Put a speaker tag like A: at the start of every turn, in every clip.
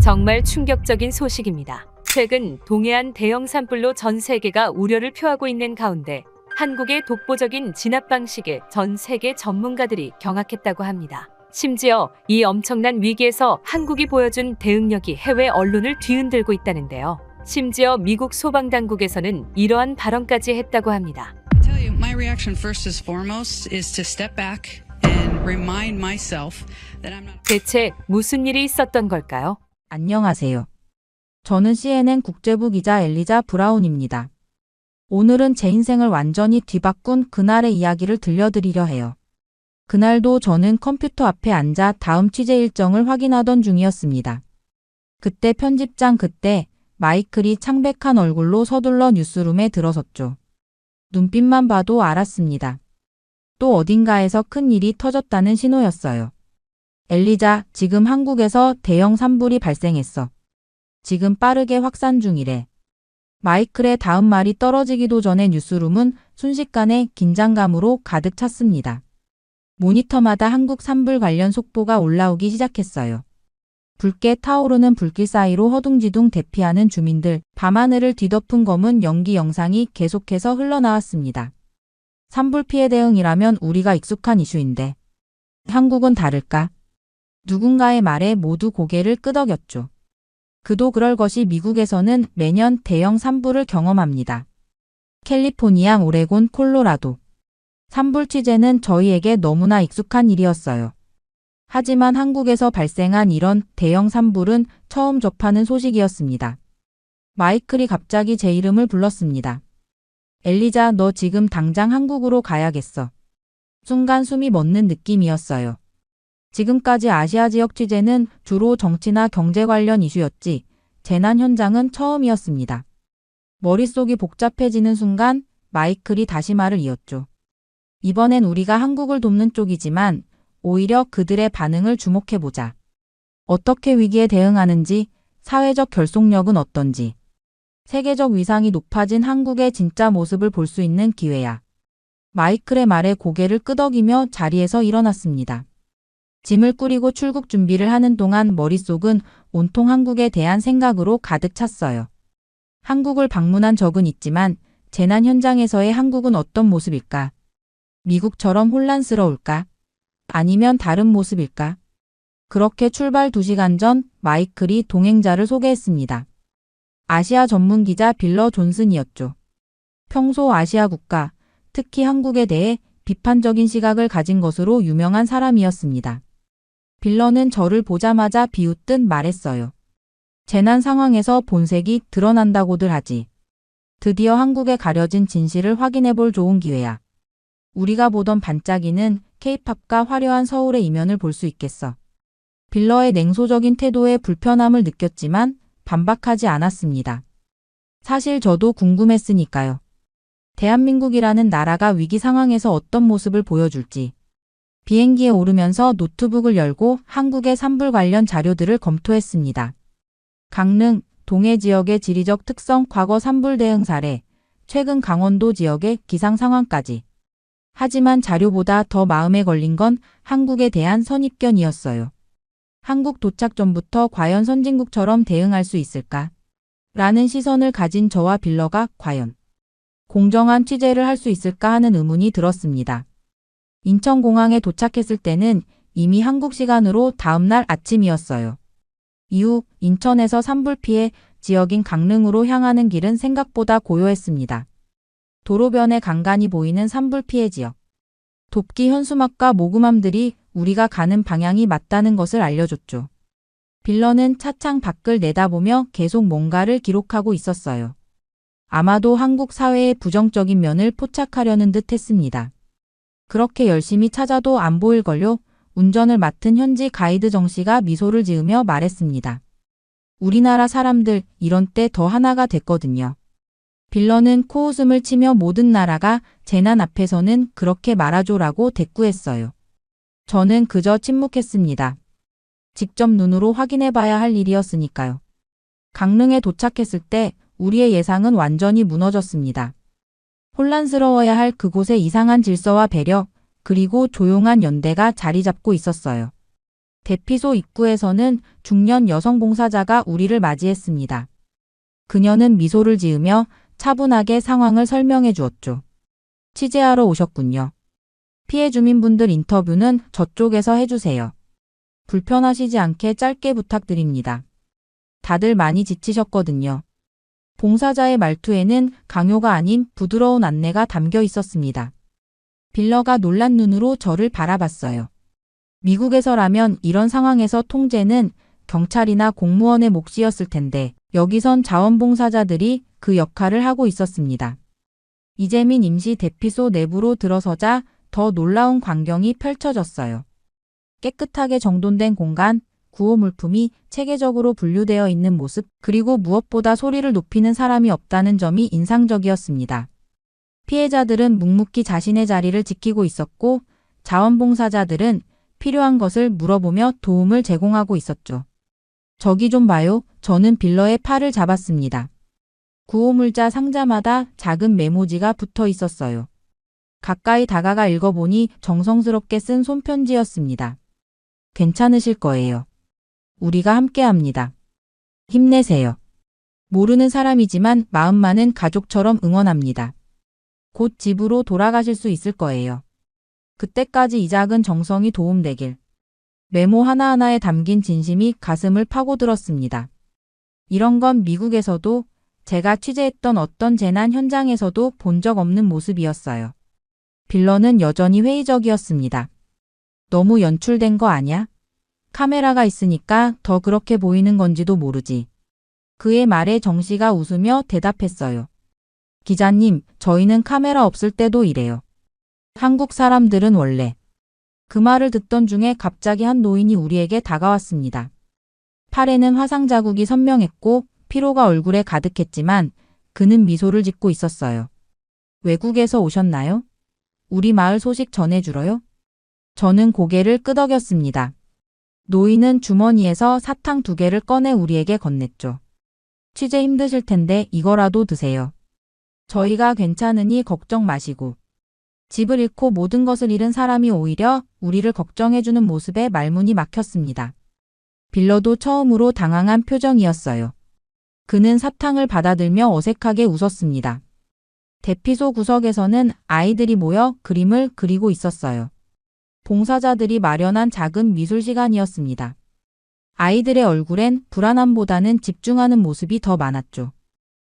A: 정말 충격적인 소식입니다. 최근 동해안 대형 산불로 전 세계가 우려를 표하고 있는 가운데 한국의 독보적인 진압 방식에 전 세계 전문가들이 경악했다고 합니다. 심지어 이 엄청난 위기에서 한국이 보여준 대응력이 해외 언론을 뒤흔들고 있다는데요. 심지어 미국 소방당국에서는 이러한 발언까지 했다고 합니다.
B: tell you, my reaction first and foremost is to step back and remind myself that I'm not.
A: 대체 무슨 일이 있었던 걸까요?
C: 안녕하세요. 저는 CNN 국제부 기자 엘리자 브라운입니다. 오늘은 제 인생을 완전히 뒤바꾼 그날의 이야기를 들려드리려 해요. 그날도 저는 컴퓨터 앞에 앉아 다음 취재 일정을 확인하던 중이었습니다. 그때 편집장 마이클이 창백한 얼굴로 서둘러 뉴스룸에 들어섰죠. 눈빛만 봐도 알았습니다. 또 어딘가에서 큰 일이 터졌다는 신호였어요. 엘리자, 지금 한국에서 대형 산불이 발생했어. 지금 빠르게 확산 중이래. 마이클의 다음 말이 떨어지기도 전에 뉴스룸은 순식간에 긴장감으로 가득 찼습니다. 모니터마다 한국 산불 관련 속보가 올라오기 시작했어요. 붉게 타오르는 불길 사이로 허둥지둥 대피하는 주민들, 밤하늘을 뒤덮은 검은 연기 영상이 계속해서 흘러나왔습니다. 산불 피해 대응이라면 우리가 익숙한 이슈인데 한국은 다를까? 누군가의 말에 모두 고개를 끄덕였죠. 그도 그럴 것이 미국에서는 매년 대형 산불을 경험합니다. 캘리포니아, 오레곤, 콜로라도. 산불 취재는 저희에게 너무나 익숙한 일이었어요. 하지만 한국에서 발생한 이런 대형 산불은 처음 접하는 소식이었습니다. 마이클이 갑자기 제 이름을 불렀습니다. 엘리자, 너 지금 당장 한국으로 가야겠어. 순간 숨이 멎는 느낌이었어요. 지금까지 아시아 지역 취재는 주로 정치나 경제 관련 이슈였지 재난 현장은 처음이었습니다. 머릿속이 복잡해지는 순간 마이클이 다시 말을 이었죠. 이번엔 우리가 한국을 돕는 쪽이지만 오히려 그들의 반응을 주목해보자. 어떻게 위기에 대응하는지, 사회적 결속력은 어떤지, 세계적 위상이 높아진 한국의 진짜 모습을 볼 수 있는 기회야. 마이클의 말에 고개를 끄덕이며 자리에서 일어났습니다. 짐을 꾸리고 출국 준비를 하는 동안 머릿속은 온통 한국에 대한 생각으로 가득 찼어요. 한국을 방문한 적은 있지만 재난 현장에서의 한국은 어떤 모습일까? 미국처럼 혼란스러울까? 아니면 다른 모습일까? 그렇게 출발 2시간 전 마이클이 동행자를 소개했습니다. 아시아 전문 기자 빌러 존슨이었죠. 평소 아시아 국가, 특히 한국에 대해 비판적인 시각을 가진 것으로 유명한 사람이었습니다. 빌러는 저를 보자마자 비웃듯 말했어요. 재난 상황에서 본색이 드러난다고들 하지. 드디어 한국에 가려진 진실을 확인해볼 좋은 기회야. 우리가 보던 반짝이는 K-팝과 화려한 서울의 이면을 볼 수 있겠어. 빌러의 냉소적인 태도에 불편함을 느꼈지만 반박하지 않았습니다. 사실 저도 궁금했으니까요. 대한민국이라는 나라가 위기 상황에서 어떤 모습을 보여줄지. 비행기에 오르면서 노트북을 열고 한국의 산불 관련 자료들을 검토했습니다. 강릉, 동해 지역의 지리적 특성, 과거 산불 대응 사례, 최근 강원도 지역의 기상 상황까지. 하지만 자료보다 더 마음에 걸린 건 한국에 대한 선입견이었어요. 한국 도착 전부터 과연 선진국처럼 대응할 수 있을까? 라는 시선을 가진 저와 빌러가 과연 공정한 취재를 할 수 있을까 하는 의문이 들었습니다. 인천공항에 도착했을 때는 이미 한국 시간으로 다음날 아침이었어요. 이후 인천에서 산불 피해 지역인 강릉으로 향하는 길은 생각보다 고요했습니다. 도로변에 간간히 보이는 산불 피해 지역. 돕기 현수막과 모금함들이 우리가 가는 방향이 맞다는 것을 알려줬죠. 빌러는 차창 밖을 내다보며 계속 뭔가를 기록하고 있었어요. 아마도 한국 사회의 부정적인 면을 포착하려는 듯 했습니다. 그렇게 열심히 찾아도 안 보일걸요? 운전을 맡은 현지 가이드 정 씨가 미소를 지으며 말했습니다. 우리나라 사람들 이런 때 더 하나가 됐거든요. 빌러는 코웃음을 치며 모든 나라가 재난 앞에서는 그렇게 말아줘라고 대꾸했어요. 저는 그저 침묵했습니다. 직접 눈으로 확인해봐야 할 일이었으니까요. 강릉에 도착했을 때 우리의 예상은 완전히 무너졌습니다. 혼란스러워야 할 그곳에 이상한 질서와 배려, 그리고 조용한 연대가 자리 잡고 있었어요. 대피소 입구에서는 중년 여성 봉사자가 우리를 맞이했습니다. 그녀는 미소를 지으며 차분하게 상황을 설명해 주었죠. 취재하러 오셨군요. 피해 주민분들 인터뷰는 저쪽에서 해주세요. 불편하시지 않게 짧게 부탁드립니다. 다들 많이 지치셨거든요. 봉사자의 말투에는 강요가 아닌 부드러운 안내가 담겨 있었습니다. 빌러가 놀란 눈으로 저를 바라봤어요. 미국에서라면 이런 상황에서 통제는 경찰이나 공무원의 몫이었을 텐데 여기선 자원봉사자들이 그 역할을 하고 있었습니다. 이재민 임시 대피소 내부로 들어서자 더 놀라운 광경이 펼쳐졌어요. 깨끗하게 정돈된 공간, 구호 물품이 체계적으로 분류되어 있는 모습, 그리고 무엇보다 소리를 높이는 사람이 없다는 점이 인상적이었습니다. 피해자들은 묵묵히 자신의 자리를 지키고 있었고 자원봉사자들은 필요한 것을 물어보며 도움을 제공하고 있었죠. 저기 좀 봐요. 저는 빌러의 팔을 잡았습니다. 구호물자 상자마다 작은 메모지가 붙어 있었어요. 가까이 다가가 읽어보니 정성스럽게 쓴 손편지였습니다. 괜찮으실 거예요. 우리가 함께합니다. 힘내세요. 모르는 사람이지만 마음만은 가족처럼 응원합니다. 곧 집으로 돌아가실 수 있을 거예요. 그때까지 이 작은 정성이 도움되길. 메모 하나하나에 담긴 진심이 가슴을 파고들었습니다. 이런 건 미국에서도 제가 취재했던 어떤 재난 현장에서도 본 적 없는 모습이었어요. 빌런은 여전히 회의적이었습니다. 너무 연출된 거 아냐? 카메라가 있으니까 더 그렇게 보이는 건지도 모르지. 그의 말에 정 씨가 웃으며 대답했어요. 기자님, 저희는 카메라 없을 때도 이래요. 한국 사람들은 원래. 그 말을 듣던 중에 갑자기 한 노인이 우리에게 다가왔습니다. 팔에는 화상 자국이 선명했고 피로가 얼굴에 가득했지만 그는 미소를 짓고 있었어요. 외국에서 오셨나요? 우리 마을 소식 전해주러요? 저는 고개를 끄덕였습니다. 노인은 주머니에서 사탕 2개를 꺼내 우리에게 건넸죠. 취재 힘드실 텐데 이거라도 드세요. 저희가 괜찮으니 걱정 마시고. 집을 잃고 모든 것을 잃은 사람이 오히려 우리를 걱정해주는 모습에 말문이 막혔습니다. 빌러도 처음으로 당황한 표정이었어요. 그는 사탕을 받아들며 어색하게 웃었습니다. 대피소 구석에서는 아이들이 모여 그림을 그리고 있었어요. 봉사자들이 마련한 작은 미술 시간이었습니다. 아이들의 얼굴엔 불안함보다는 집중하는 모습이 더 많았죠.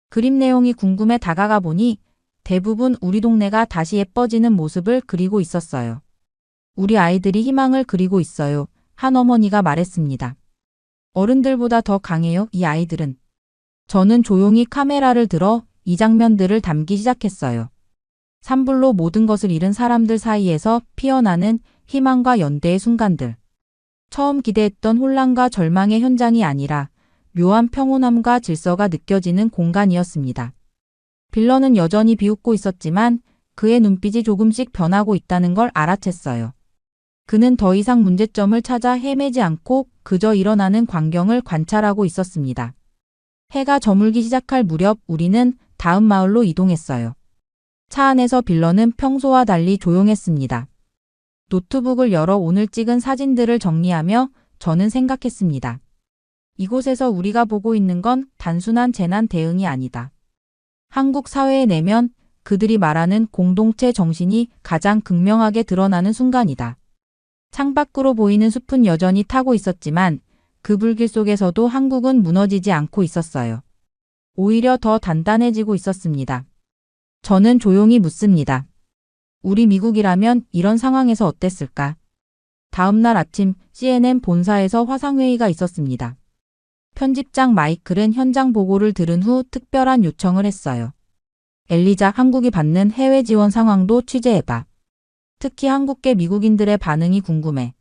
C: 그림 내용이 궁금해 다가가 보니 대부분 우리 동네가 다시 예뻐지는 모습을 그리고 있었어요. 우리 아이들이 희망을 그리고 있어요. 한 어머니가 말했습니다. 어른들보다 더 강해요, 이 아이들은. 저는 조용히 카메라를 들어 이 장면들을 담기 시작했어요. 산불로 모든 것을 잃은 사람들 사이에서 피어나는 희망과 연대의 순간들. 처음 기대했던 혼란과 절망의 현장이 아니라 묘한 평온함과 질서가 느껴지는 공간이었습니다. 빌런은 여전히 비웃고 있었지만 그의 눈빛이 조금씩 변하고 있다는 걸 알아챘어요. 그는 더 이상 문제점을 찾아 헤매지 않고 그저 일어나는 광경을 관찰하고 있었습니다. 해가 저물기 시작할 무렵 우리는 다음 마을로 이동했어요. 차 안에서 빌런은 평소와 달리 조용했습니다. 노트북을 열어 오늘 찍은 사진들을 정리하며 저는 생각했습니다. 이곳에서 우리가 보고 있는 건 단순한 재난 대응이 아니다. 한국 사회의 내면, 그들이 말하는 공동체 정신이 가장 극명하게 드러나는 순간이다. 창밖으로 보이는 숲은 여전히 타고 있었지만 그 불길 속에서도 한국은 무너지지 않고 있었어요. 오히려 더 단단해지고 있었습니다. 저는 조용히 묻습니다. 우리 미국이라면 이런 상황에서 어땠을까? 다음 날 아침 CNN 본사에서 화상회의가 있었습니다. 편집장 마이클은 현장 보고를 들은 후 특별한 요청을 했어요. 엘리자, 한국이 받는 해외 지원 상황도 취재해봐. 특히 한국계 미국인들의 반응이 궁금해.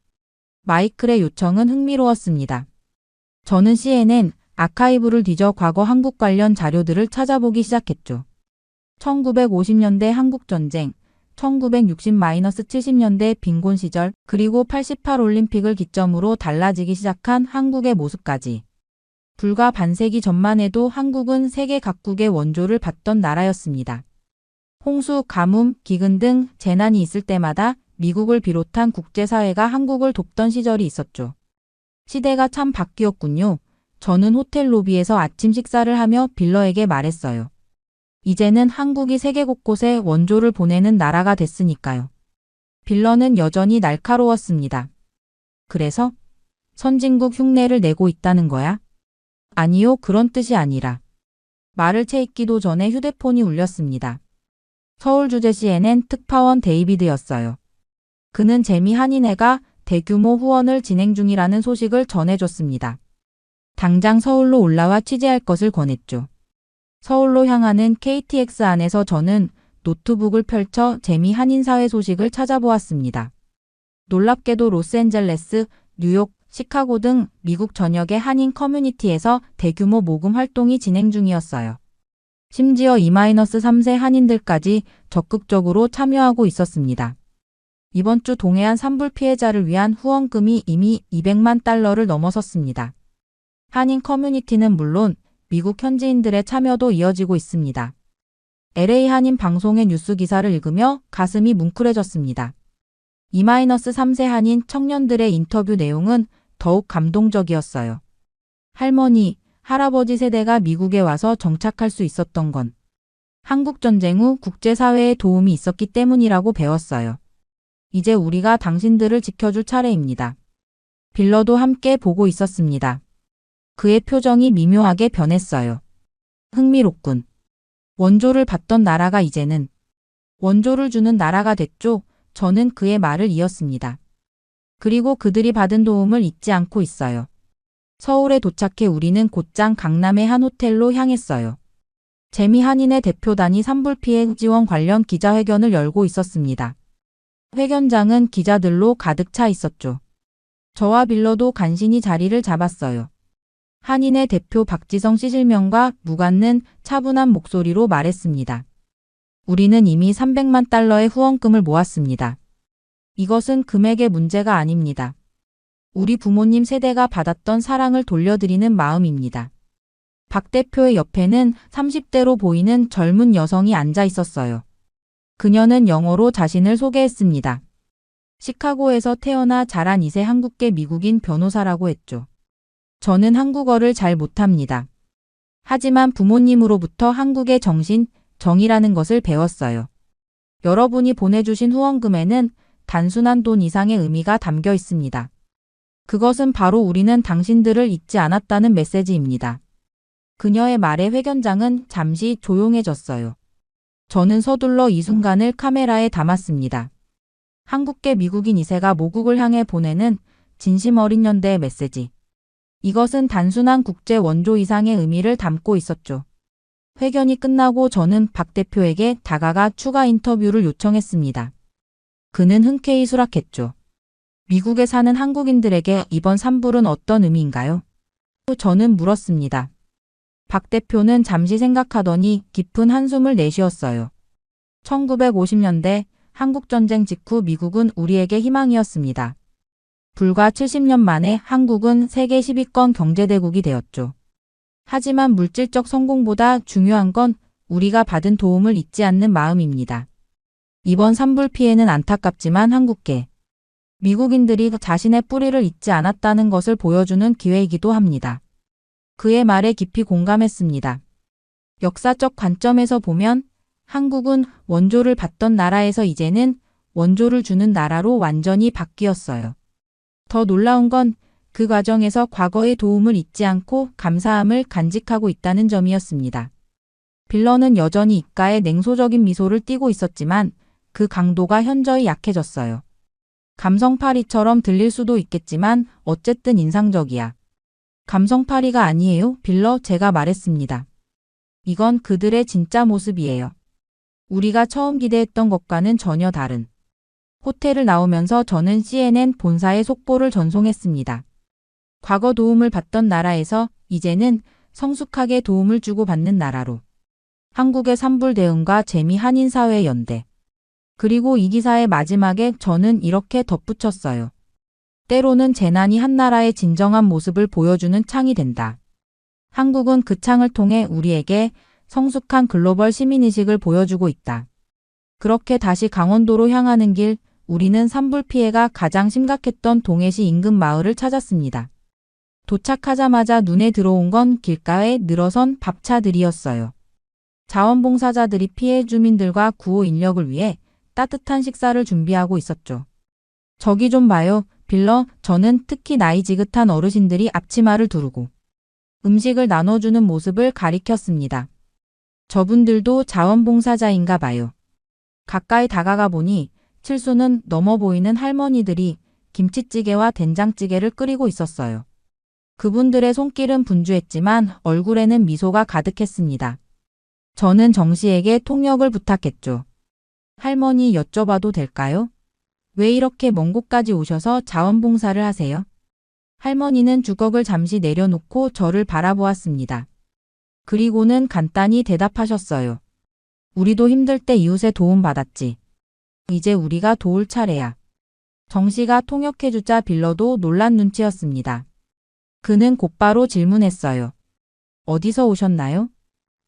C: 마이클의 요청은 흥미로웠습니다. 저는 CNN 아카이브를 뒤져 과거 한국 관련 자료들을 찾아보기 시작했죠. 1950년대 한국전쟁, 1960-70년대 빈곤 시절, 그리고 88 올림픽을 기점으로 달라지기 시작한 한국의 모습까지. 불과 반세기 전만 해도 한국은 세계 각국의 원조를 받던 나라였습니다. 홍수, 가뭄, 기근 등 재난이 있을 때마다 미국을 비롯한 국제사회가 한국을 돕던 시절이 있었죠. 시대가 참 바뀌었군요. 저는 호텔 로비에서 아침 식사를 하며 빌러에게 말했어요. 이제는 한국이 세계 곳곳에 원조를 보내는 나라가 됐으니까요. 빌러는 여전히 날카로웠습니다. 그래서 선진국 흉내를 내고 있다는 거야? 아니요, 그런 뜻이 아니라. 말을 채 있기도 전에 휴대폰이 울렸습니다. 서울주재 CNN 특파원 데이비드였어요. 그는 재미 한인회가 대규모 후원을 진행 중이라는 소식을 전해줬습니다. 당장 서울로 올라와 취재할 것을 권했죠. 서울로 향하는 KTX 안에서 저는 노트북을 펼쳐 재미 한인사회 소식을 찾아보았습니다. 놀랍게도 로스앤젤레스, 뉴욕, 시카고 등 미국 전역의 한인 커뮤니티에서 대규모 모금 활동이 진행 중이었어요. 심지어 2-3세 한인들까지 적극적으로 참여하고 있었습니다. 이번 주 동해안 산불 피해자를 위한 후원금이 이미 200만 달러를 넘어섰습니다. 한인 커뮤니티는 물론 미국 현지인들의 참여도 이어지고 있습니다. LA 한인 방송의 뉴스 기사를 읽으며 가슴이 뭉클해졌습니다. 2-3세 한인 청년들의 인터뷰 내용은 더욱 감동적이었어요. 할머니, 할아버지 세대가 미국에 와서 정착할 수 있었던 건 한국전쟁 후 국제사회의 도움이 있었기 때문이라고 배웠어요. 이제 우리가 당신들을 지켜줄 차례입니다. 빌러도 함께 보고 있었습니다. 그의 표정이 미묘하게 변했어요. 흥미롭군. 원조를 받던 나라가 이제는 원조를 주는 나라가 됐죠. 저는 그의 말을 이었습니다. 그리고 그들이 받은 도움을 잊지 않고 있어요. 서울에 도착해 우리는 곧장 강남의 한 호텔로 향했어요. 재미 한인의 대표단이 산불 피해 지원 관련 기자회견을 열고 있었습니다. 회견장은 기자들로 가득 차 있었죠. 저와 빌러도 간신히 자리를 잡았어요. 한인의 대표 박지성 씨 실명과 무관는 차분한 목소리로 말했습니다. 우리는 이미 300만 달러의 후원금을 모았습니다. 이것은 금액의 문제가 아닙니다. 우리 부모님 세대가 받았던 사랑을 돌려드리는 마음입니다. 박 대표의 옆에는 30대로 보이는 젊은 여성이 앉아 있었어요. 그녀는 영어로 자신을 소개했습니다. 시카고에서 태어나 자란 2세 한국계 미국인 변호사라고 했죠. 저는 한국어를 잘 못합니다. 하지만 부모님으로부터 한국의 정신, 정의라는 것을 배웠어요. 여러분이 보내주신 후원금에는 단순한 돈 이상의 의미가 담겨 있습니다. 그것은 바로 우리는 당신들을 잊지 않았다는 메시지입니다. 그녀의 말에 회견장은 잠시 조용해졌어요. 저는 서둘러 이 순간을 카메라에 담았습니다. 한국계 미국인 2세가 모국을 향해 보내는 진심 어린 연대의 메시지. 이것은 단순한 국제 원조 이상의 의미를 담고 있었죠. 회견이 끝나고 저는 박 대표에게 다가가 추가 인터뷰를 요청했습니다. 그는 흔쾌히 수락했죠. 미국에 사는 한국인들에게 이번 산불은 어떤 의미인가요? 저는 물었습니다. 박 대표는 잠시 생각하더니 깊은 한숨을 내쉬었어요. 1950년대 한국전쟁 직후 미국은 우리에게 희망이었습니다. 불과 70년 만에 한국은 세계 10위권 경제대국이 되었죠. 하지만 물질적 성공보다 중요한 건 우리가 받은 도움을 잊지 않는 마음입니다. 이번 산불 피해는 안타깝지만 한국계 미국인들이 자신의 뿌리를 잊지 않았다는 것을 보여주는 기회이기도 합니다. 그의 말에 깊이 공감했습니다. 역사적 관점에서 보면 한국은 원조를 받던 나라에서 이제는 원조를 주는 나라로 완전히 바뀌었어요. 더 놀라운 건 그 과정에서 과거의 도움을 잊지 않고 감사함을 간직하고 있다는 점이었습니다. 빌러는 여전히 입가에 냉소적인 미소를 띠고 있었지만 그 강도가 현저히 약해졌어요. 감성파리처럼 들릴 수도 있겠지만 어쨌든 인상적이야. 감성파리가 아니에요, 빌러, 제가 말했습니다. 이건 그들의 진짜 모습이에요. 우리가 처음 기대했던 것과는 전혀 다른. 호텔을 나오면서 저는 CNN 본사에 속보를 전송했습니다. 과거 도움을 받던 나라에서 이제는 성숙하게 도움을 주고 받는 나라로. 한국의 산불 대응과 재미 한인사회 연대. 그리고 이 기사의 마지막에 저는 이렇게 덧붙였어요. 때로는 재난이 한 나라의 진정한 모습을 보여주는 창이 된다. 한국은 그 창을 통해 우리에게 성숙한 글로벌 시민의식을 보여주고 있다. 그렇게 다시 강원도로 향하는 길, 우리는 산불 피해가 가장 심각했던 동해시 인근 마을을 찾았습니다. 도착하자마자 눈에 들어온 건 길가에 늘어선 밥차들이었어요. 자원봉사자들이 피해 주민들과 구호 인력을 위해 따뜻한 식사를 준비하고 있었죠. 저기 좀 봐요, 빌러. 저는 특히 나이 지긋한 어르신들이 앞치마를 두르고 음식을 나눠주는 모습을 가리켰습니다. 저분들도 자원봉사자인가 봐요. 가까이 다가가 보니 칠수는 넘어 보이는 할머니들이 김치찌개와 된장찌개를 끓이고 있었어요. 그분들의 손길은 분주했지만 얼굴에는 미소가 가득했습니다. 저는 정 씨에게 통역을 부탁했죠. 할머니, 여쭤봐도 될까요? 왜 이렇게 먼 곳까지 오셔서 자원봉사를 하세요? 할머니는 주걱을 잠시 내려놓고 저를 바라보았습니다. 그리고는 간단히 대답하셨어요. 우리도 힘들 때 이웃의 도움 받았지. 이제 우리가 도울 차례야. 정 씨가 통역해주자 빌러도 놀란 눈치였습니다. 그는 곧바로 질문했어요. 어디서 오셨나요?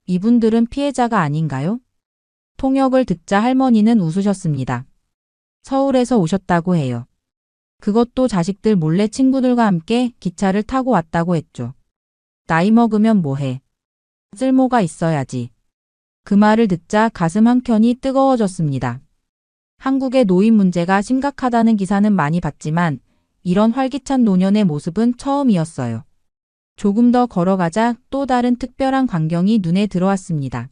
C: 이분들은 피해자가 아닌가요? 통역을 듣자 할머니는 웃으셨습니다. 서울에서 오셨다고 해요. 그것도 자식들 몰래 친구들과 함께 기차를 타고 왔다고 했죠. 나이 먹으면 뭐해? 쓸모가 있어야지. 그 말을 듣자 가슴 한켠이 뜨거워졌습니다. 한국의 노인 문제가 심각하다는 기사는 많이 봤지만 이런 활기찬 노년의 모습은 처음이었어요. 조금 더 걸어가자 또 다른 특별한 광경이 눈에 들어왔습니다.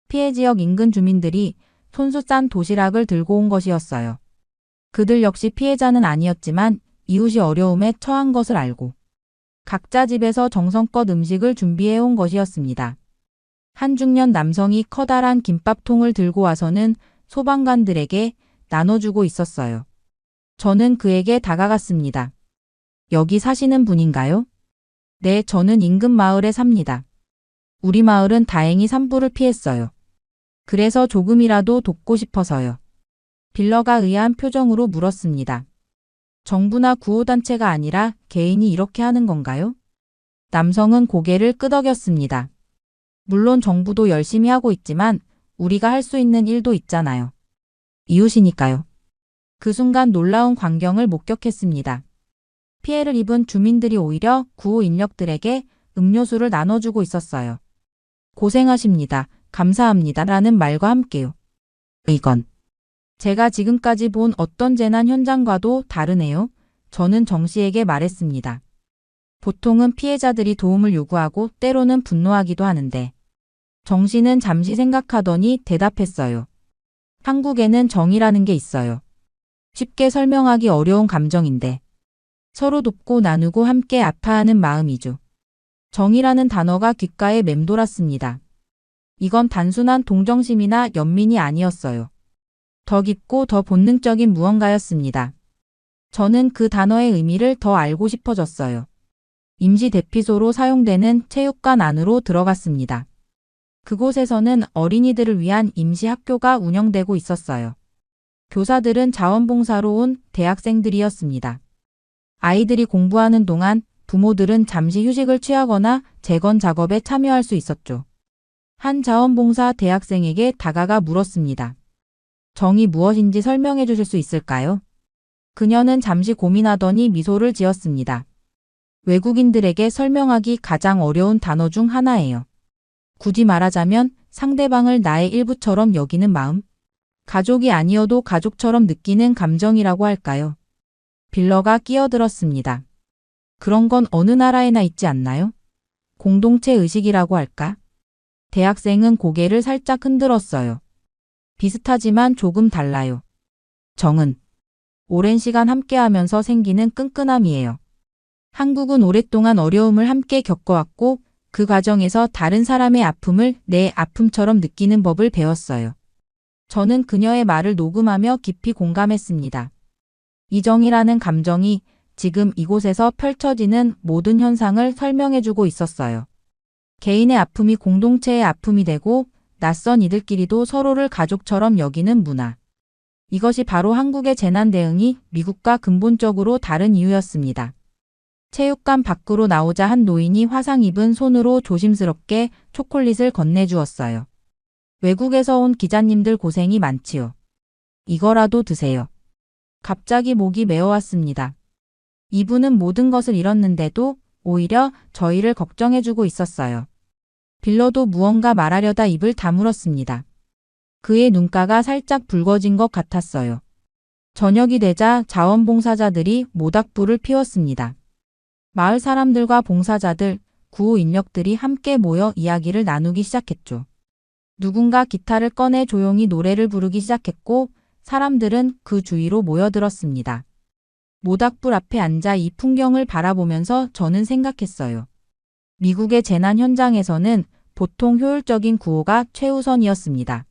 C: 피해 지역 인근 주민들이 손수 싼 도시락을 들고 온 것이었어요. 그들 역시 피해자는 아니었지만 이웃이 어려움에 처한 것을 알고 각자 집에서 정성껏 음식을 준비해 온 것이었습니다. 한 중년 남성이 커다란 김밥통을 들고 와서는 소방관들에게 나눠주고 있었어요. 저는 그에게 다가갔습니다. 여기 사시는 분인가요? 네, 저는 인근 마을에 삽니다. 우리 마을은 다행히 산불을 피했어요. 그래서 조금이라도 돕고 싶어서요. 빌러가 의아한 표정으로 물었습니다. 정부나 구호단체가 아니라 개인이 이렇게 하는 건가요? 남성은 고개를 끄덕였습니다. 물론 정부도 열심히 하고 있지만 우리가 할 수 있는 일도 있잖아요. 이웃이니까요. 그 순간 놀라운 광경을 목격했습니다. 피해를 입은 주민들이 오히려 구호 인력들에게 음료수를 나눠주고 있었어요. 고생하십니다. 감사합니다. 라는 말과 함께요. 이건 제가 지금까지 본 어떤 재난 현장과도 다르네요. 저는 정 씨에게 말했습니다. 보통은 피해자들이 도움을 요구하고 때로는 분노하기도 하는데 정 씨는 잠시 생각하더니 대답했어요. 한국에는 정이라는 게 있어요. 쉽게 설명하기 어려운 감정인데 서로 돕고 나누고 함께 아파하는 마음이죠. 정이라는 단어가 귓가에 맴돌았습니다. 이건 단순한 동정심이나 연민이 아니었어요. 더 깊고 더 본능적인 무언가였습니다. 저는 그 단어의 의미를 더 알고 싶어졌어요. 임시 대피소로 사용되는 체육관 안으로 들어갔습니다. 그곳에서는 어린이들을 위한 임시 학교가 운영되고 있었어요. 교사들은 자원봉사로 온 대학생들이었습니다. 아이들이 공부하는 동안 부모들은 잠시 휴식을 취하거나 재건 작업에 참여할 수 있었죠. 한 자원봉사 대학생에게 다가가 물었습니다. 정이 무엇인지 설명해 주실 수 있을까요? 그녀는 잠시 고민하더니 미소를 지었습니다. 외국인들에게 설명하기 가장 어려운 단어 중 하나예요. 굳이 말하자면 상대방을 나의 일부처럼 여기는 마음, 가족이 아니어도 가족처럼 느끼는 감정이라고 할까요? 빌러가 끼어들었습니다. 그런 건 어느 나라에나 있지 않나요? 공동체 의식이라고 할까? 대학생은 고개를 살짝 흔들었어요. 비슷하지만 조금 달라요. 정은 오랜 시간 함께하면서 생기는 끈끈함이에요. 한국은 오랫동안 어려움을 함께 겪어왔고 그 과정에서 다른 사람의 아픔을 내 아픔처럼 느끼는 법을 배웠어요. 저는 그녀의 말을 녹음하며 깊이 공감했습니다. 이정이라는 감정이 지금 이곳에서 펼쳐지는 모든 현상을 설명해주고 있었어요. 개인의 아픔이 공동체의 아픔이 되고 낯선 이들끼리도 서로를 가족처럼 여기는 문화. 이것이 바로 한국의 재난 대응이 미국과 근본적으로 다른 이유였습니다. 체육관 밖으로 나오자 한 노인이 화상 입은 손으로 조심스럽게 초콜릿을 건네주었어요. 외국에서 온 기자님들 고생이 많지요. 이거라도 드세요. 갑자기 목이 메어왔습니다. 이분은 모든 것을 잃었는데도 오히려 저희를 걱정해주고 있었어요. 빌러도 무언가 말하려다 입을 다물었습니다. 그의 눈가가 살짝 붉어진 것 같았어요. 저녁이 되자 자원봉사자들이 모닥불을 피웠습니다. 마을 사람들과 봉사자들, 구호 인력들이 함께 모여 이야기를 나누기 시작했죠. 누군가 기타를 꺼내 조용히 노래를 부르기 시작했고 사람들은 그 주위로 모여들었습니다. 모닥불 앞에 앉아 이 풍경을 바라보면서 저는 생각했어요. 미국의 재난 현장에서는 보통 효율적인 구호가 최우선이었습니다.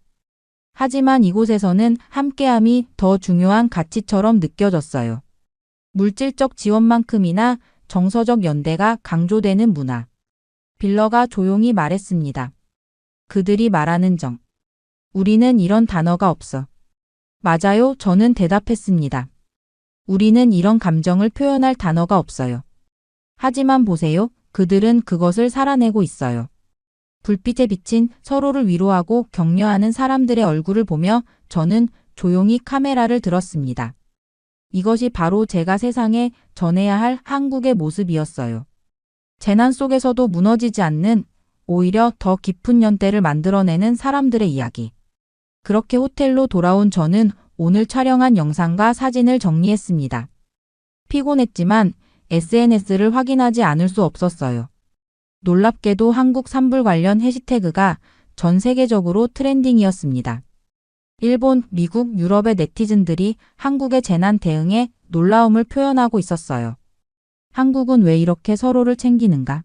C: 하지만 이곳에서는 함께함이 더 중요한 가치처럼 느껴졌어요. 물질적 지원만큼이나 정서적 연대가 강조되는 문화. 빌러가 조용히 말했습니다. 그들이 말하는 정. 우리는 이런 단어가 없어. 맞아요, 저는 대답했습니다. 우리는 이런 감정을 표현할 단어가 없어요. 하지만 보세요, 그들은 그것을 살아내고 있어요. 불빛에 비친 서로를 위로하고 격려하는 사람들의 얼굴을 보며 저는 조용히 카메라를 들었습니다. 이것이 바로 제가 세상에 전해야 할 한국의 모습이었어요. 재난 속에서도 무너지지 않는, 오히려 더 깊은 연대를 만들어내는 사람들의 이야기. 그렇게 호텔로 돌아온 저는 오늘 촬영한 영상과 사진을 정리했습니다. 피곤했지만 SNS를 확인하지 않을 수 없었어요. 놀랍게도 한국 산불 관련 해시태그가 전 세계적으로 트렌딩이었습니다. 일본, 미국, 유럽의 네티즌들이 한국의 재난 대응에 놀라움을 표현하고 있었어요. 한국은 왜 이렇게 서로를 챙기는가?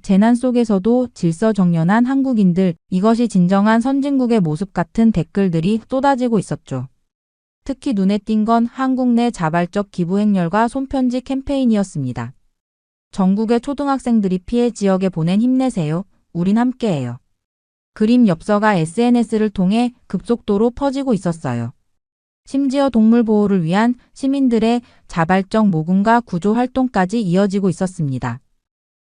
C: 재난 속에서도 질서정연한 한국인들, 이것이 진정한 선진국의 모습 같은 댓글들이 쏟아지고 있었죠. 특히 눈에 띈 건 한국 내 자발적 기부 행렬과 손편지 캠페인이었습니다. 전국의 초등학생들이 피해 지역에 보낸 힘내세요. 우린 함께해요. 그림 엽서가 SNS를 통해 급속도로 퍼지고 있었어요. 심지어 동물 보호를 위한 시민들의 자발적 모금과 구조 활동까지 이어지고 있었습니다.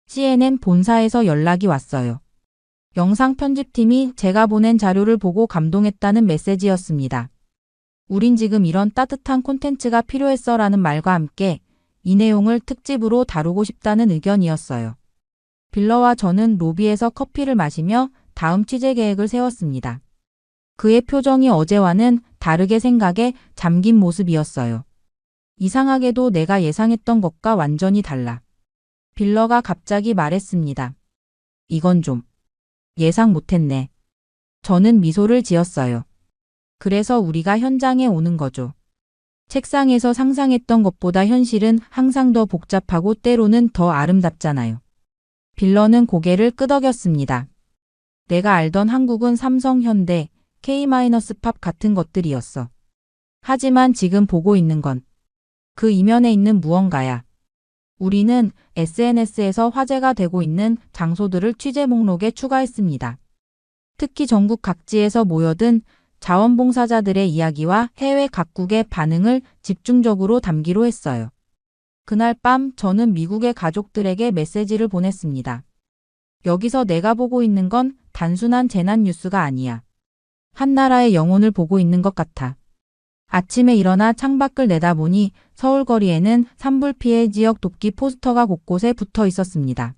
C: CNN 본사에서 연락이 왔어요. 영상 편집팀이 제가 보낸 자료를 보고 감동했다는 메시지였습니다. 우린 지금 이런 따뜻한 콘텐츠가 필요했어 라는 말과 함께 이 내용을 특집으로 다루고 싶다는 의견이었어요. 빌러와 저는 로비에서 커피를 마시며 다음 취재 계획을 세웠습니다. 그의 표정이 어제와는 다르게 생각에 잠긴 모습이었어요. 이상하게도 내가 예상했던 것과 완전히 달라. 빌러가 갑자기 말했습니다. 이건 좀 예상 못했네. 저는 미소를 지었어요. 그래서 우리가 현장에 오는 거죠. 책상에서 상상했던 것보다 현실은 항상 더 복잡하고 때로는 더 아름답잖아요. 빌러는 고개를 끄덕였습니다. 내가 알던 한국은 삼성, 현대, K-팝 같은 것들이었어. 하지만 지금 보고 있는 건 그 이면에 있는 무언가야. 우리는 SNS에서 화제가 되고 있는 장소들을 취재 목록에 추가했습니다. 특히 전국 각지에서 모여든 자원봉사자들의 이야기와 해외 각국의 반응을 집중적으로 담기로 했어요. 그날 밤 저는 미국의 가족들에게 메시지를 보냈습니다. 여기서 내가 보고 있는 건 단순한 재난 뉴스가 아니야. 한 나라의 영혼을 보고 있는 것 같아. 아침에 일어나 창밖을 내다보니 서울 거리에는 산불 피해 지역 돕기 포스터가 곳곳에 붙어 있었습니다.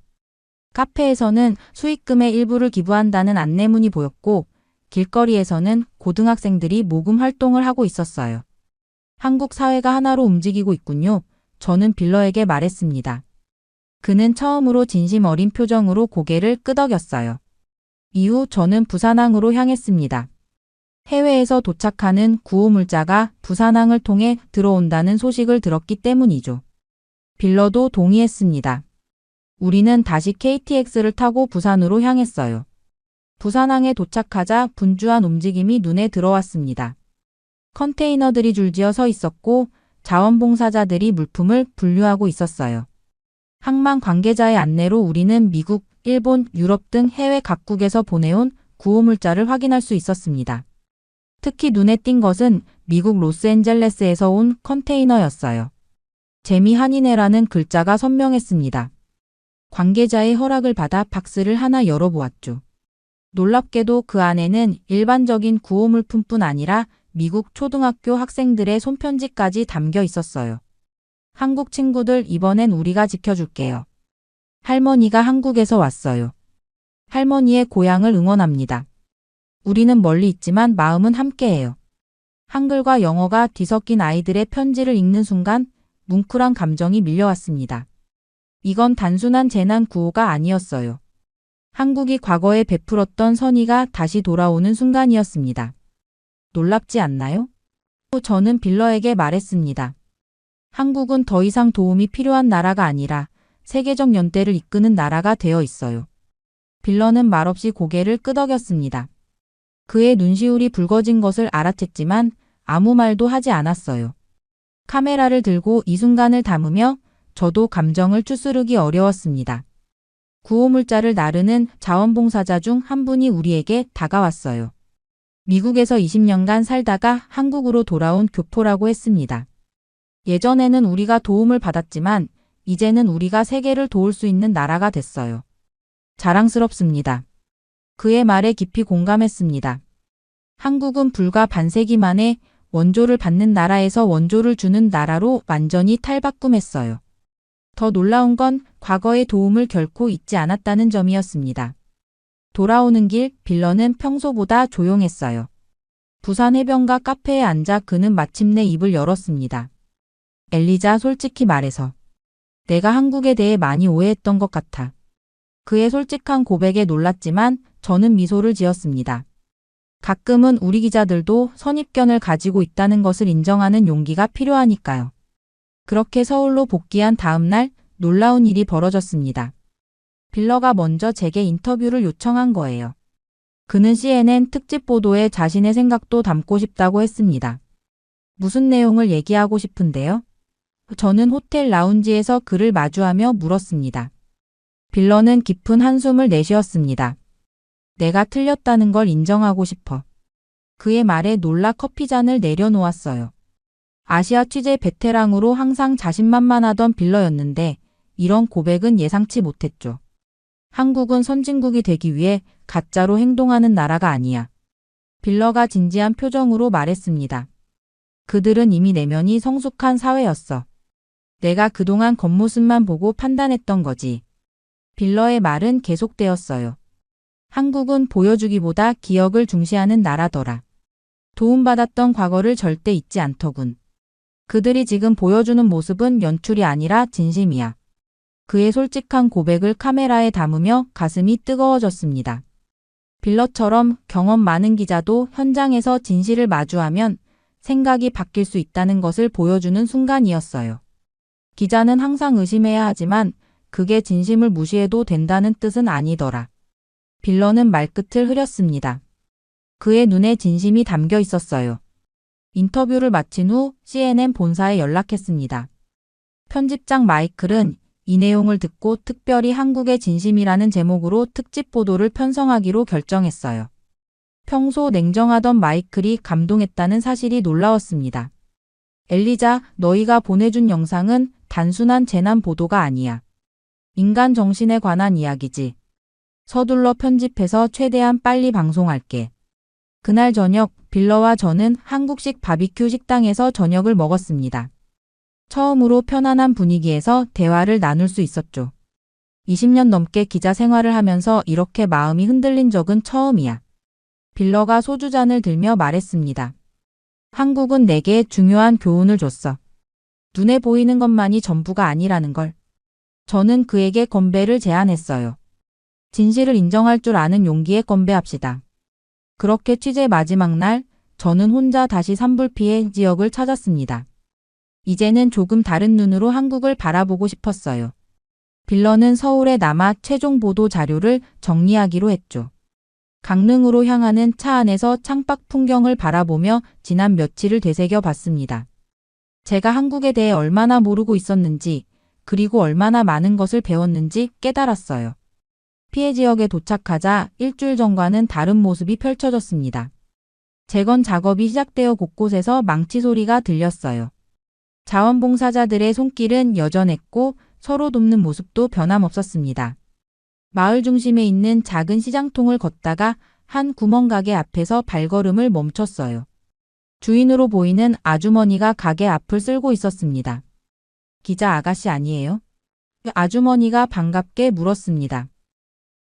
C: 카페에서는 수익금의 일부를 기부한다는 안내문이 보였고 길거리에서는 고등학생들이 모금 활동을 하고 있었어요. 한국 사회가 하나로 움직이고 있군요. 저는 빌러에게 말했습니다. 그는 처음으로 진심 어린 표정으로 고개를 끄덕였어요. 이후 저는 부산항으로 향했습니다. 해외에서 도착하는 구호물자가 부산항을 통해 들어온다는 소식을 들었기 때문이죠. 빌러도 동의했습니다. 우리는 다시 KTX를 타고 부산으로 향했어요. 부산항에 도착하자 분주한 움직임이 눈에 들어왔습니다. 컨테이너들이 줄지어 서 있었고 자원봉사자들이 물품을 분류하고 있었어요. 항만 관계자의 안내로 우리는 미국, 일본, 유럽 등 해외 각국에서 보내온 구호물자를 확인할 수 있었습니다. 특히 눈에 띈 것은 미국 로스앤젤레스에서 온 컨테이너였어요. 재미 한인회라는 글자가 선명했습니다. 관계자의 허락을 받아 박스를 하나 열어보았죠. 놀랍게도 그 안에는 일반적인 구호물품뿐 아니라 미국 초등학교 학생들의 손편지까지 담겨 있었어요. 한국 친구들, 이번엔 우리가 지켜줄게요. 할머니가 한국에서 왔어요. 할머니의 고향을 응원합니다. 우리는 멀리 있지만 마음은 함께해요. 한글과 영어가 뒤섞인 아이들의 편지를 읽는 순간 뭉클한 감정이 밀려왔습니다. 이건 단순한 재난 구호가 아니었어요. 한국이 과거에 베풀었던 선의가 다시 돌아오는 순간이었습니다. 놀랍지 않나요? 저는 빌러에게 말했습니다. 한국은 더 이상 도움이 필요한 나라가 아니라 세계적 연대를 이끄는 나라가 되어 있어요. 빌러는 말없이 고개를 끄덕였습니다. 그의 눈시울이 붉어진 것을 알아챘지만 아무 말도 하지 않았어요. 카메라를 들고 이 순간을 담으며 저도 감정을 추스르기 어려웠습니다. 구호물자를 나르는 자원봉사자 중 한 분이 우리에게 다가왔어요. 미국에서 20년간 살다가 한국으로 돌아온 교포라고 했습니다. 예전에는 우리가 도움을 받았지만 이제는 우리가 세계를 도울 수 있는 나라가 됐어요. 자랑스럽습니다. 그의 말에 깊이 공감했습니다. 한국은 불과 반세기 만에 원조를 받는 나라에서 원조를 주는 나라로 완전히 탈바꿈했어요. 더 놀라운 건 과거의 도움을 결코 잊지 않았다는 점이었습니다. 돌아오는 길 빌러는 평소보다 조용했어요. 부산 해변가 카페에 앉아 그는 마침내 입을 열었습니다. 엘리자, 솔직히 말해서 내가 한국에 대해 많이 오해했던 것 같아. 그의 솔직한 고백에 놀랐지만 저는 미소를 지었습니다. 가끔은 우리 기자들도 선입견을 가지고 있다는 것을 인정하는 용기가 필요하니까요. 그렇게 서울로 복귀한 다음 날 놀라운 일이 벌어졌습니다. 빌러가 먼저 제게 인터뷰를 요청한 거예요. 그는 CNN 특집 보도에 자신의 생각도 담고 싶다고 했습니다. 무슨 내용을 얘기하고 싶은데요? 저는 호텔 라운지에서 그를 마주하며 물었습니다. 빌러는 깊은 한숨을 내쉬었습니다. 내가 틀렸다는 걸 인정하고 싶어. 그의 말에 놀라 커피잔을 내려놓았어요. 아시아 취재 베테랑으로 항상 자신만만하던 빌러였는데 이런 고백은 예상치 못했죠. 한국은 선진국이 되기 위해 가짜로 행동하는 나라가 아니야. 빌러가 진지한 표정으로 말했습니다. 그들은 이미 내면이 성숙한 사회였어. 내가 그동안 겉모습만 보고 판단했던 거지. 빌러의 말은 계속되었어요. 한국은 보여주기보다 기억을 중시하는 나라더라. 도움받았던 과거를 절대 잊지 않더군. 그들이 지금 보여주는 모습은 연출이 아니라 진심이야. 그의 솔직한 고백을 카메라에 담으며 가슴이 뜨거워졌습니다. 빌러처럼 경험 많은 기자도 현장에서 진실을 마주하면 생각이 바뀔 수 있다는 것을 보여주는 순간이었어요. 기자는 항상 의심해야 하지만 그게 진심을 무시해도 된다는 뜻은 아니더라. 빌러는 말끝을 흐렸습니다. 그의 눈에 진심이 담겨 있었어요. 인터뷰를 마친 후 CNN 본사에 연락했습니다. 편집장 마이클은 이 내용을 듣고 특별히 한국의 진심이라는 제목으로 특집 보도를 편성하기로 결정했어요. 평소 냉정하던 마이클이 감동했다는 사실이 놀라웠습니다. 엘리자, 너희가 보내준 영상은 단순한 재난 보도가 아니야. 인간 정신에 관한 이야기지. 서둘러 편집해서 최대한 빨리 방송할게. 그날 저녁 빌러와 저는 한국식 바비큐 식당에서 저녁을 먹었습니다. 처음으로 편안한 분위기에서 대화를 나눌 수 있었죠. 20년 넘게 기자 생활을 하면서 이렇게 마음이 흔들린 적은 처음이야. 빌러가 소주잔을 들며 말했습니다. 한국은 내게 중요한 교훈을 줬어. 눈에 보이는 것만이 전부가 아니라는 걸. 저는 그에게 건배를 제안했어요. 진실을 인정할 줄 아는 용기에 건배합시다. 그렇게 취재 마지막 날, 저는 혼자 다시 산불 피해 지역을 찾았습니다. 이제는 조금 다른 눈으로 한국을 바라보고 싶었어요. 빌러는 서울에 남아 최종 보도 자료를 정리하기로 했죠. 강릉으로 향하는 차 안에서 창밖 풍경을 바라보며 지난 며칠을 되새겨 봤습니다. 제가 한국에 대해 얼마나 모르고 있었는지, 그리고 얼마나 많은 것을 배웠는지 깨달았어요. 피해 지역에 도착하자 일주일 전과는 다른 모습이 펼쳐졌습니다. 재건 작업이 시작되어 곳곳에서 망치 소리가 들렸어요. 자원봉사자들의 손길은 여전했고 서로 돕는 모습도 변함없었습니다. 마을 중심에 있는 작은 시장통을 걷다가 한 구멍가게 앞에서 발걸음을 멈췄어요. 주인으로 보이는 아주머니가 가게 앞을 쓸고 있었습니다. 기자 아가씨 아니에요? 아주머니가 반갑게 물었습니다.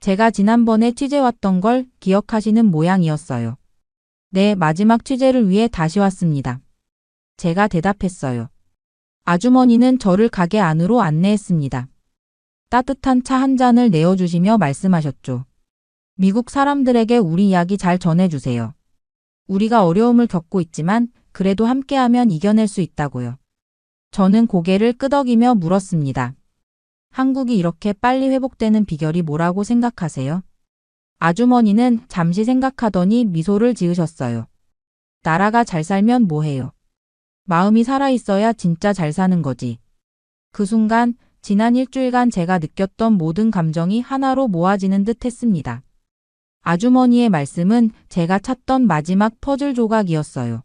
C: 제가 지난번에 취재 왔던 걸 기억하시는 모양이었어요. 네, 마지막 취재를 위해 다시 왔습니다. 제가 대답했어요. 아주머니는 저를 가게 안으로 안내했습니다. 따뜻한 차 한 잔을 내어주시며 말씀하셨죠. 미국 사람들에게 우리 이야기 잘 전해주세요. 우리가 어려움을 겪고 있지만 그래도 함께하면 이겨낼 수 있다고요. 저는 고개를 끄덕이며 물었습니다. 한국이 이렇게 빨리 회복되는 비결이 뭐라고 생각하세요? 아주머니는 잠시 생각하더니 미소를 지으셨어요. 나라가 잘 살면 뭐해요? 마음이 살아있어야 진짜 잘 사는 거지. 그 순간 지난 일주일간 제가 느꼈던 모든 감정이 하나로 모아지는 듯 했습니다. 아주머니의 말씀은 제가 찾던 마지막 퍼즐 조각이었어요.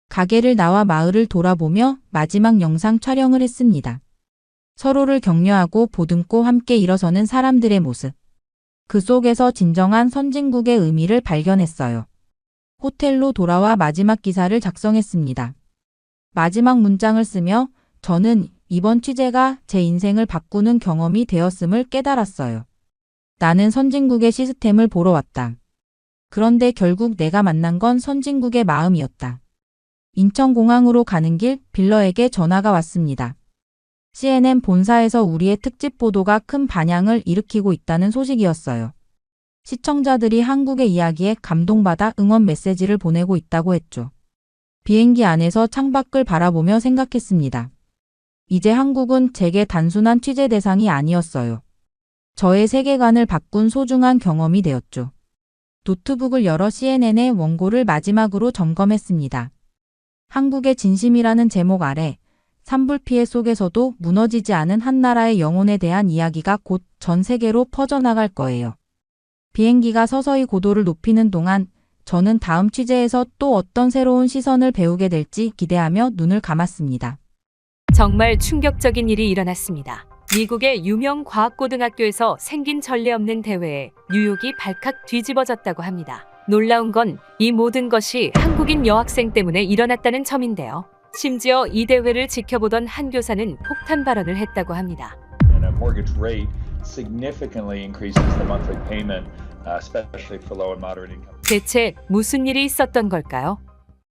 C: 가게를 나와 마을을 돌아보며 마지막 영상 촬영을 했습니다. 서로를 격려하고 보듬고 함께 일어서는 사람들의 모습. 그 속에서 진정한 선진국의 의미를 발견했어요. 호텔로 돌아와 마지막 기사를 작성했습니다. 마지막 문장을 쓰며 저는 이번 취재가 제 인생을 바꾸는 경험이 되었음을 깨달았어요. 나는 선진국의 시스템을 보러 왔다. 그런데 결국 내가 만난 건 선진국의 마음이었다. 인천공항으로 가는 길 빌러에게 전화가 왔습니다. CNN 본사에서 우리의 특집 보도가 큰 반향을 일으키고 있다는 소식이었어요. 시청자들이 한국의 이야기에 감동받아 응원 메시지를 보내고 있다고 했죠. 비행기 안에서 창밖을 바라보며 생각했습니다. 이제 한국은 제게 단순한 취재 대상이 아니었어요. 저의 세계관을 바꾼 소중한 경험이 되었죠. 노트북을 열어 CNN의 원고를 마지막으로 점검했습니다. 한국의 진심이라는 제목 아래 산불피해 속에서도 무너지지 않은 한 나라의 영혼에 대한 이야기가 곧 전 세계로 퍼져나갈 거예요. 비행기가 서서히 고도를 높이는 동안 저는 다음 취재에서 또 어떤 새로운 시선을 배우게 될지 기대하며 눈을 감았습니다.
A: 정말 충격적인 일이 일어났습니다. 미국의 유명 과학고등학교에서 생긴 전례 없는 대회에 뉴욕이 발칵 뒤집어졌다고 합니다. 놀라운 건 이 모든 것이 한국인 여학생 때문에 일어났다는 점인데요. 심지어 이 대회를 지켜보던 한 교사는 폭탄 발언을 했다고 합니다.
D: And a mortgage rate significantly increases the monthly payment, especially for low and moderate income.
A: 대체 무슨 일이 있었던 걸까요?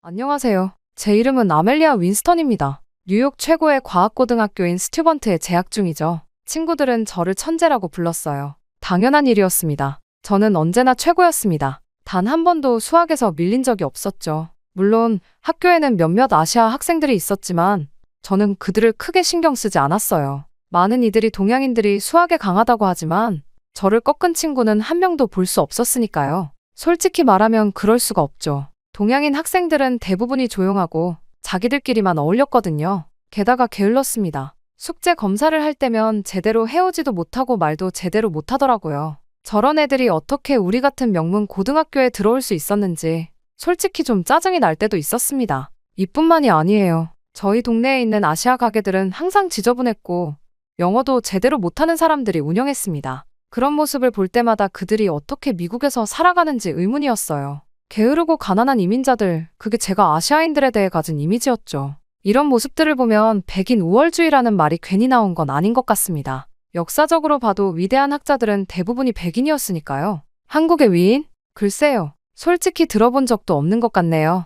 E: 안녕하세요. 제 이름은 아멜리아 윈스턴입니다. 뉴욕 최고의 과학고등학교인 스튜번트에 재학 중이죠. 친구들은 저를 천재라고 불렀어요. 당연한 일이었습니다. 저는 언제나 최고였습니다. 단 한 번도 수학에서 밀린 적이 없었죠. 물론 학교에는 몇몇 아시아 학생들이 있었지만 저는 그들을 크게 신경 쓰지 않았어요. 많은 이들이 동양인들이 수학에 강하다고 하지만 저를 꺾은 친구는 한 명도 볼 수 없었으니까요. 솔직히 말하면 그럴 수가 없죠. 동양인 학생들은 대부분이 조용하고 자기들끼리만 어울렸거든요. 게다가 게을렀습니다. 숙제 검사를 할 때면 제대로 해오지도 못하고 말도 제대로 못하더라고요. 저런 애들이 어떻게 우리 같은 명문 고등학교에 들어올 수 있었는지 솔직히 좀 짜증이 날 때도 있었습니다. 이뿐만이 아니에요. 저희 동네에 있는 아시아 가게들은 항상 지저분했고 영어도 제대로 못하는 사람들이 운영했습니다. 그런 모습을 볼 때마다 그들이 어떻게 미국에서 살아가는지 의문이었어요. 게으르고 가난한 이민자들, 그게 제가 아시아인들에 대해 가진 이미지였죠. 이런 모습들을 보면 백인 우월주의라는 말이 괜히 나온 건 아닌 것 같습니다. 역사적으로 봐도 위대한 학자들은 대부분이 백인이었으니까요. 한국의 위인? 글쎄요. 솔직히 들어본 적도 없는 것 같네요.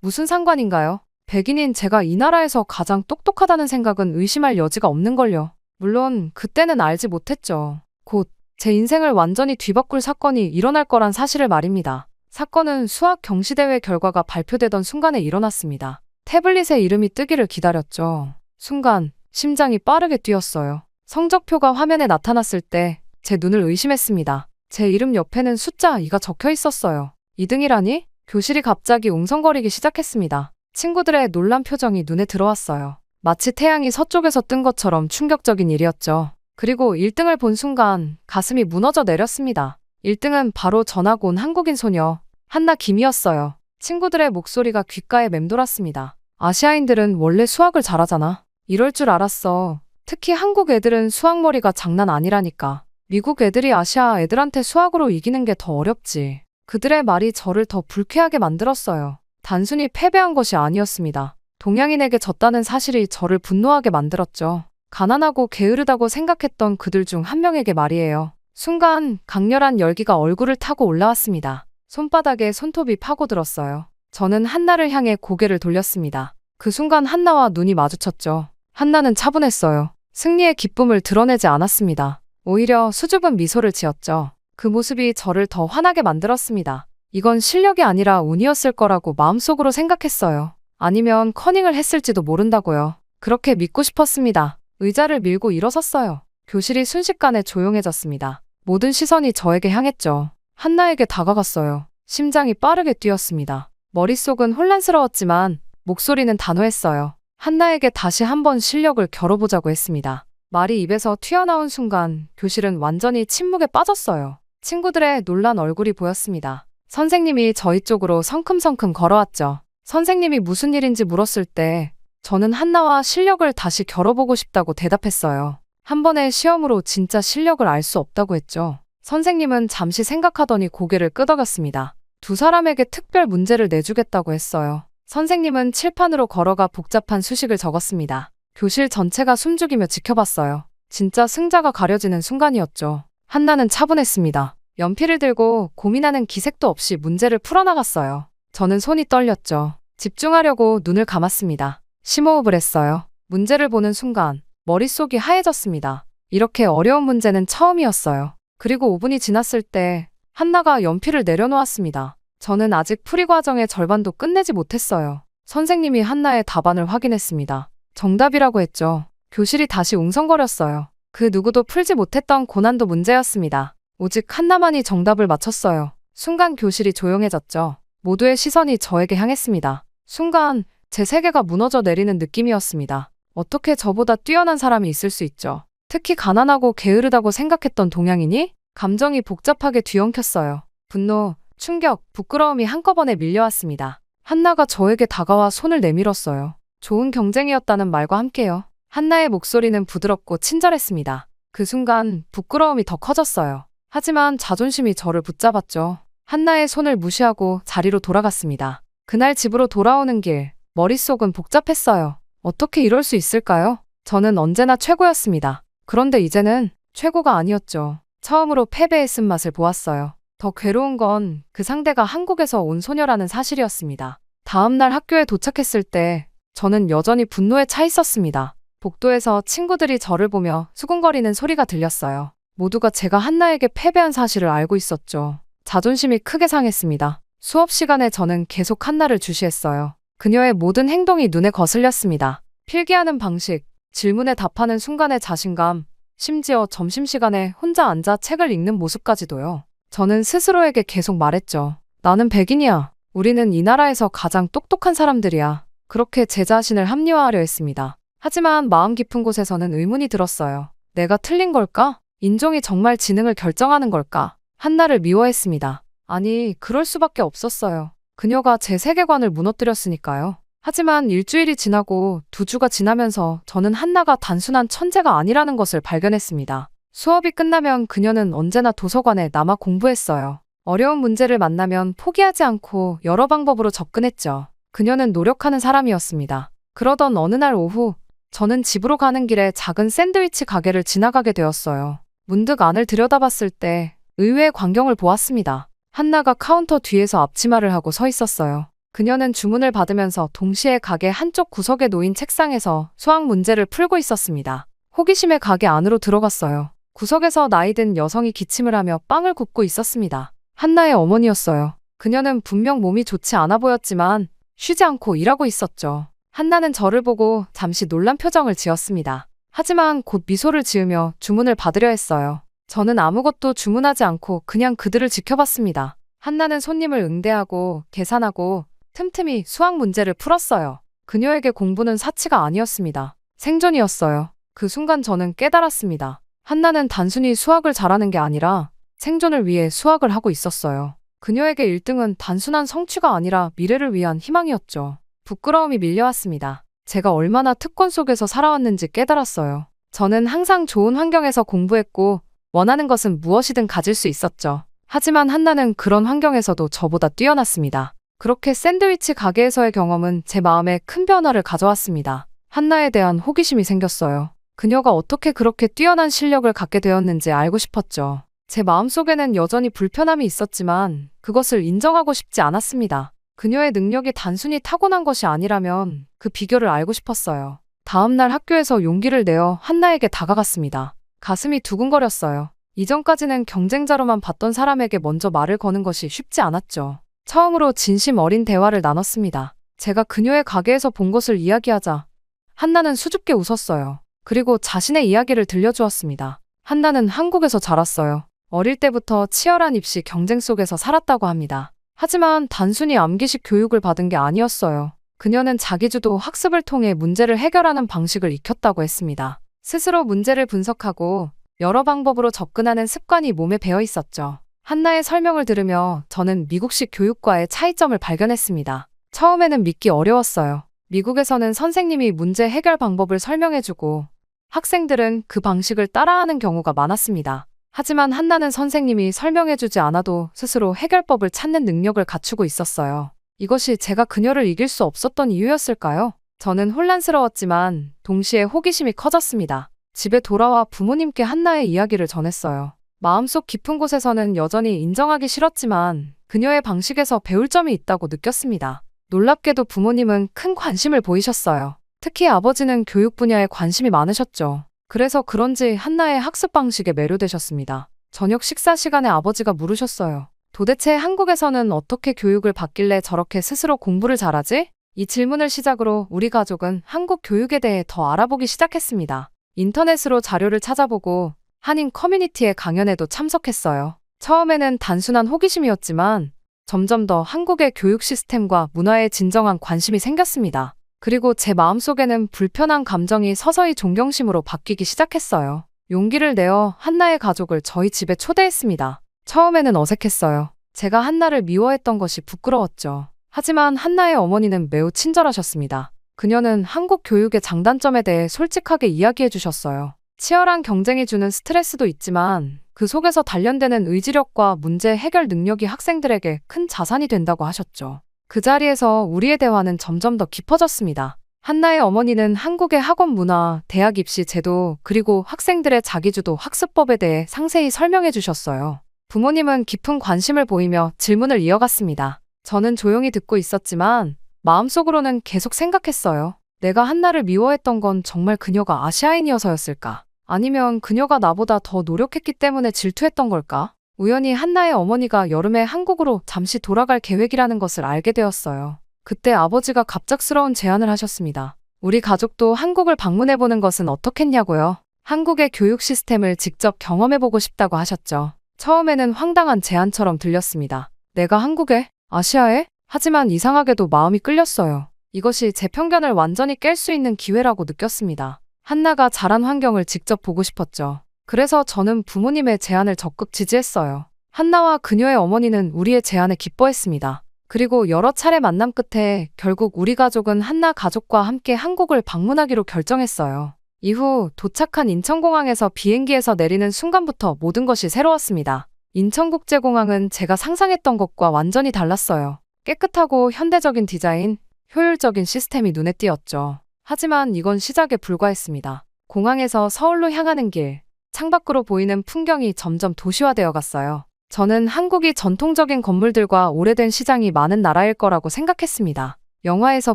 E: 무슨 상관인가요? 백인인 제가 이 나라에서 가장 똑똑하다는 생각은 의심할 여지가 없는걸요. 물론 그때는 알지 못했죠. 곧 제 인생을 완전히 뒤바꿀 사건이 일어날 거란 사실을 말입니다. 사건은 수학 경시대회 결과가 발표되던 순간에 일어났습니다. 태블릿에 이름이 뜨기를 기다렸죠. 순간 심장이 빠르게 뛰었어요. 성적표가 화면에 나타났을 때 제 눈을 의심했습니다. 제 이름 옆에는 숫자 2가 적혀 있었어요. 2등이라니? 교실이 갑자기 웅성거리기 시작했습니다. 친구들의 놀란 표정이 눈에 들어왔어요. 마치 태양이 서쪽에서 뜬 것처럼 충격적인 일이었죠. 그리고 1등을 본 순간 가슴이 무너져 내렸습니다. 1등은 바로 전학 온 한국인 소녀 한나 김이었어요. 친구들의 목소리가 귓가에 맴돌았습니다. 아시아인들은 원래 수학을 잘하잖아. 이럴 줄 알았어. 특히 한국 애들은 수학머리가 장난 아니라니까. 미국 애들이 아시아 애들한테 수학으로 이기는 게 더 어렵지. 그들의 말이 저를 더 불쾌하게 만들었어요. 단순히 패배한 것이 아니었습니다. 동양인에게 졌다는 사실이 저를 분노하게 만들었죠. 가난하고 게으르다고 생각했던 그들 중 한 명에게 말이에요. 순간 강렬한 열기가 얼굴을 타고 올라왔습니다. 손바닥에 손톱이 파고들었어요. 저는 한나를 향해 고개를 돌렸습니다. 그 순간 한나와 눈이 마주쳤죠. 한나는 차분했어요. 승리의 기쁨을 드러내지 않았습니다. 오히려 수줍은 미소를 지었죠. 그 모습이 저를 더 화나게 만들었습니다. 이건 실력이 아니라 운이었을 거라고 마음속으로 생각했어요. 아니면 커닝을 했을지도 모른다고요. 그렇게 믿고 싶었습니다. 의자를 밀고 일어섰어요. 교실이 순식간에 조용해졌습니다. 모든 시선이 저에게 향했죠. 한나에게 다가갔어요. 심장이 빠르게 뛰었습니다. 머릿속은 혼란스러웠지만 목소리는 단호했어요. 한나에게 다시 한번 실력을 겨뤄보자고 했습니다. 말이 입에서 튀어나온 순간 교실은 완전히 침묵에 빠졌어요. 친구들의 놀란 얼굴이 보였습니다. 선생님이 저희 쪽으로 성큼성큼 걸어왔죠. 선생님이 무슨 일인지 물었을 때 저는 한나와 실력을 다시 겨뤄보고 싶다고 대답했어요. 한 번의 시험으로 진짜 실력을 알 수 없다고 했죠. 선생님은 잠시 생각하더니 고개를 끄덕였습니다. 두 사람에게 특별 문제를 내주겠다고 했어요. 선생님은 칠판으로 걸어가 복잡한 수식을 적었습니다. 교실 전체가 숨죽이며 지켜봤어요. 진짜 승자가 가려지는 순간이었죠. 한나는 차분했습니다. 연필을 들고 고민하는 기색도 없이 문제를 풀어나갔어요. 저는 손이 떨렸죠. 집중하려고 눈을 감았습니다. 심호흡을 했어요. 문제를 보는 순간 머릿속이 하얘졌습니다. 이렇게 어려운 문제는 처음이었어요. 그리고 5분이 지났을 때 한나가 연필을 내려놓았습니다. 저는 아직 풀이 과정의 절반도 끝내지 못했어요. 선생님이 한나의 답안을 확인했습니다. 정답이라고 했죠. 교실이 다시 웅성거렸어요. 그 누구도 풀지 못했던 고난도 문제였습니다. 오직 한나만이 정답을 맞췄어요. 순간 교실이 조용해졌죠. 모두의 시선이 저에게 향했습니다. 순간 제 세계가 무너져 내리는 느낌이었습니다. 어떻게 저보다 뛰어난 사람이 있을 수 있죠? 특히 가난하고 게으르다고 생각했던 동양인이? 감정이 복잡하게 뒤엉켰어요. 분노, 충격, 부끄러움이 한꺼번에 밀려왔습니다. 한나가 저에게 다가와 손을 내밀었어요. 좋은 경쟁이었다는 말과 함께요. 한나의 목소리는 부드럽고 친절했습니다. 그 순간 부끄러움이 더 커졌어요. 하지만 자존심이 저를 붙잡았죠. 한나의 손을 무시하고 자리로 돌아갔습니다. 그날 집으로 돌아오는 길, 머릿속은 복잡했어요. 어떻게 이럴 수 있을까요? 저는 언제나 최고였습니다. 그런데 이제는 최고가 아니었죠. 처음으로 패배의 쓴맛을 보았어요. 더 괴로운 건 그 상대가 한국에서 온 소녀라는 사실이었습니다. 다음 날 학교에 도착했을 때 저는 여전히 분노에 차 있었습니다. 복도에서 친구들이 저를 보며 수군거리는 소리가 들렸어요. 모두가 제가 한나에게 패배한 사실을 알고 있었죠. 자존심이 크게 상했습니다. 수업 시간에 저는 계속 한나를 주시했어요. 그녀의 모든 행동이 눈에 거슬렸습니다. 필기하는 방식, 질문에 답하는 순간의 자신감, 심지어 점심시간에 혼자 앉아 책을 읽는 모습까지도요. 저는 스스로에게 계속 말했죠. 나는 백인이야. 우리는 이 나라에서 가장 똑똑한 사람들이야. 그렇게 제 자신을 합리화하려 했습니다. 하지만 마음 깊은 곳에서는 의문이 들었어요. 내가 틀린 걸까? 인종이 정말 지능을 결정하는 걸까? 한나를 미워했습니다. 아니, 그럴 수밖에 없었어요. 그녀가 제 세계관을 무너뜨렸으니까요. 하지만 일주일이 지나고 2주가 지나면서 저는 한나가 단순한 천재가 아니라는 것을 발견했습니다. 수업이 끝나면 그녀는 언제나 도서관에 남아 공부했어요. 어려운 문제를 만나면 포기하지 않고 여러 방법으로 접근했죠. 그녀는 노력하는 사람이었습니다. 그러던 어느 날 오후, 저는 집으로 가는 길에 작은 샌드위치 가게를 지나가게 되었어요. 문득 안을 들여다봤을 때 의외의 광경을 보았습니다. 한나가 카운터 뒤에서 앞치마를 하고 서 있었어요. 그녀는 주문을 받으면서 동시에 가게 한쪽 구석에 놓인 책상에서 수학 문제를 풀고 있었습니다. 호기심에 가게 안으로 들어갔어요. 구석에서 나이든 여성이 기침을 하며 빵을 굽고 있었습니다. 한나의 어머니였어요. 그녀는 분명 몸이 좋지 않아 보였지만 쉬지 않고 일하고 있었죠. 한나는 저를 보고 잠시 놀란 표정을 지었습니다. 하지만 곧 미소를 지으며 주문을 받으려 했어요. 저는 아무것도 주문하지 않고 그냥 그들을 지켜봤습니다. 한나는 손님을 응대하고 계산하고 틈틈이 수학 문제를 풀었어요. 그녀에게 공부는 사치가 아니었습니다. 생존이었어요. 그 순간 저는 깨달았습니다. 한나는 단순히 수학을 잘하는 게 아니라 생존을 위해 수학을 하고 있었어요. 그녀에게 1등은 단순한 성취가 아니라 미래를 위한 희망이었죠. 부끄러움이 밀려왔습니다. 제가 얼마나 특권 속에서 살아왔는지 깨달았어요. 저는 항상 좋은 환경에서 공부했고 원하는 것은 무엇이든 가질 수 있었죠. 하지만 한나는 그런 환경에서도 저보다 뛰어났습니다. 그렇게 샌드위치 가게에서의 경험은 제 마음에 큰 변화를 가져왔습니다. 한나에 대한 호기심이 생겼어요. 그녀가 어떻게 그렇게 뛰어난 실력을 갖게 되었는지 알고 싶었죠. 제 마음속에는 여전히 불편함이 있었지만 그것을 인정하고 싶지 않았습니다. 그녀의 능력이 단순히 타고난 것이 아니라면 그 비결을 알고 싶었어요. 다음날 학교에서 용기를 내어 한나에게 다가갔습니다. 가슴이 두근거렸어요. 이전까지는 경쟁자로만 봤던 사람에게 먼저 말을 거는 것이 쉽지 않았죠. 처음으로 진심 어린 대화를 나눴습니다. 제가 그녀의 가게에서 본 것을 이야기하자 한나는 수줍게 웃었어요. 그리고 자신의 이야기를 들려주었습니다. 한나는 한국에서 자랐어요. 어릴 때부터 치열한 입시 경쟁 속에서 살았다고 합니다. 하지만 단순히 암기식 교육을 받은 게 아니었어요. 그녀는 자기주도 학습을 통해 문제를 해결하는 방식을 익혔다고 했습니다. 스스로 문제를 분석하고 여러 방법으로 접근하는 습관이 몸에 배어 있었죠. 한나의 설명을 들으며 저는 미국식 교육과의 차이점을 발견했습니다. 처음에는 믿기 어려웠어요. 미국에서는 선생님이 문제 해결 방법을 설명해주고 학생들은 그 방식을 따라하는 경우가 많았습니다. 하지만 한나는 선생님이 설명해주지 않아도 스스로 해결법을 찾는 능력을 갖추고 있었어요. 이것이 제가 그녀를 이길 수 없었던 이유였을까요? 저는 혼란스러웠지만 동시에 호기심이 커졌습니다. 집에 돌아와 부모님께 한나의 이야기를 전했어요. 마음속 깊은 곳에서는 여전히 인정하기 싫었지만 그녀의 방식에서 배울 점이 있다고 느꼈습니다. 놀랍게도 부모님은 큰 관심을 보이셨어요. 특히 아버지는 교육 분야에 관심이 많으셨죠. 그래서 그런지 한나의 학습 방식에 매료되셨습니다. 저녁 식사 시간에 아버지가 물으셨어요. 도대체 한국에서는 어떻게 교육을 받길래 저렇게 스스로 공부를 잘하지? 이 질문을 시작으로 우리 가족은 한국 교육에 대해 더 알아보기 시작했습니다. 인터넷으로 자료를 찾아보고 한인 커뮤니티의 강연에도 참석했어요. 처음에는 단순한 호기심이었지만 점점 더 한국의 교육 시스템과 문화에 진정한 관심이 생겼습니다. 그리고 제 마음속에는 불편한 감정이 서서히 존경심으로 바뀌기 시작했어요. 용기를 내어 한나의 가족을 저희 집에 초대했습니다. 처음에는 어색했어요. 제가 한나를 미워했던 것이 부끄러웠죠. 하지만 한나의 어머니는 매우 친절하셨습니다. 그녀는 한국 교육의 장단점에 대해 솔직하게 이야기해 주셨어요. 치열한 경쟁이 주는 스트레스도 있지만 그 속에서 단련되는 의지력과 문제 해결 능력이 학생들에게 큰 자산이 된다고 하셨죠. 그 자리에서 우리의 대화는 점점 더 깊어졌습니다. 한나의 어머니는 한국의 학원 문화, 대학 입시 제도, 그리고 학생들의 자기주도 학습법에 대해 상세히 설명해 주셨어요. 부모님은 깊은 관심을 보이며 질문을 이어갔습니다. 저는 조용히 듣고 있었지만 마음속으로는 계속 생각했어요. 내가 한나를 미워했던 건 정말 그녀가 아시아인이어서였을까? 아니면 그녀가 나보다 더 노력했기 때문에 질투했던 걸까? 우연히 한나의 어머니가 여름에 한국으로 잠시 돌아갈 계획이라는 것을 알게 되었어요. 그때 아버지가 갑작스러운 제안을 하셨습니다. 우리 가족도 한국을 방문해보는 것은 어떻겠냐고요? 한국의 교육 시스템을 직접 경험해보고 싶다고 하셨죠. 처음에는 황당한 제안처럼 들렸습니다. 내가 한국에? 아시아에? 하지만 이상하게도 마음이 끌렸어요. 이것이 제 편견을 완전히 깰 수 있는 기회라고 느꼈습니다. 한나가 자란 환경을 직접 보고 싶었죠. 그래서 저는 부모님의 제안을 적극 지지했어요. 한나와 그녀의 어머니는 우리의 제안에 기뻐했습니다. 그리고 여러 차례 만남 끝에 결국 우리 가족은 한나 가족과 함께 한국을 방문하기로 결정했어요. 이후 도착한 인천공항에서 비행기에서 내리는 순간부터 모든 것이 새로웠습니다. 인천국제공항은 제가 상상했던 것과 완전히 달랐어요. 깨끗하고 현대적인 디자인, 효율적인 시스템이 눈에 띄었죠. 하지만 이건 시작에 불과했습니다. 공항에서 서울로 향하는 길, 창밖으로 보이는 풍경이 점점 도시화되어 갔어요. 저는 한국이 전통적인 건물들과 오래된 시장이 많은 나라일 거라고 생각했습니다. 영화에서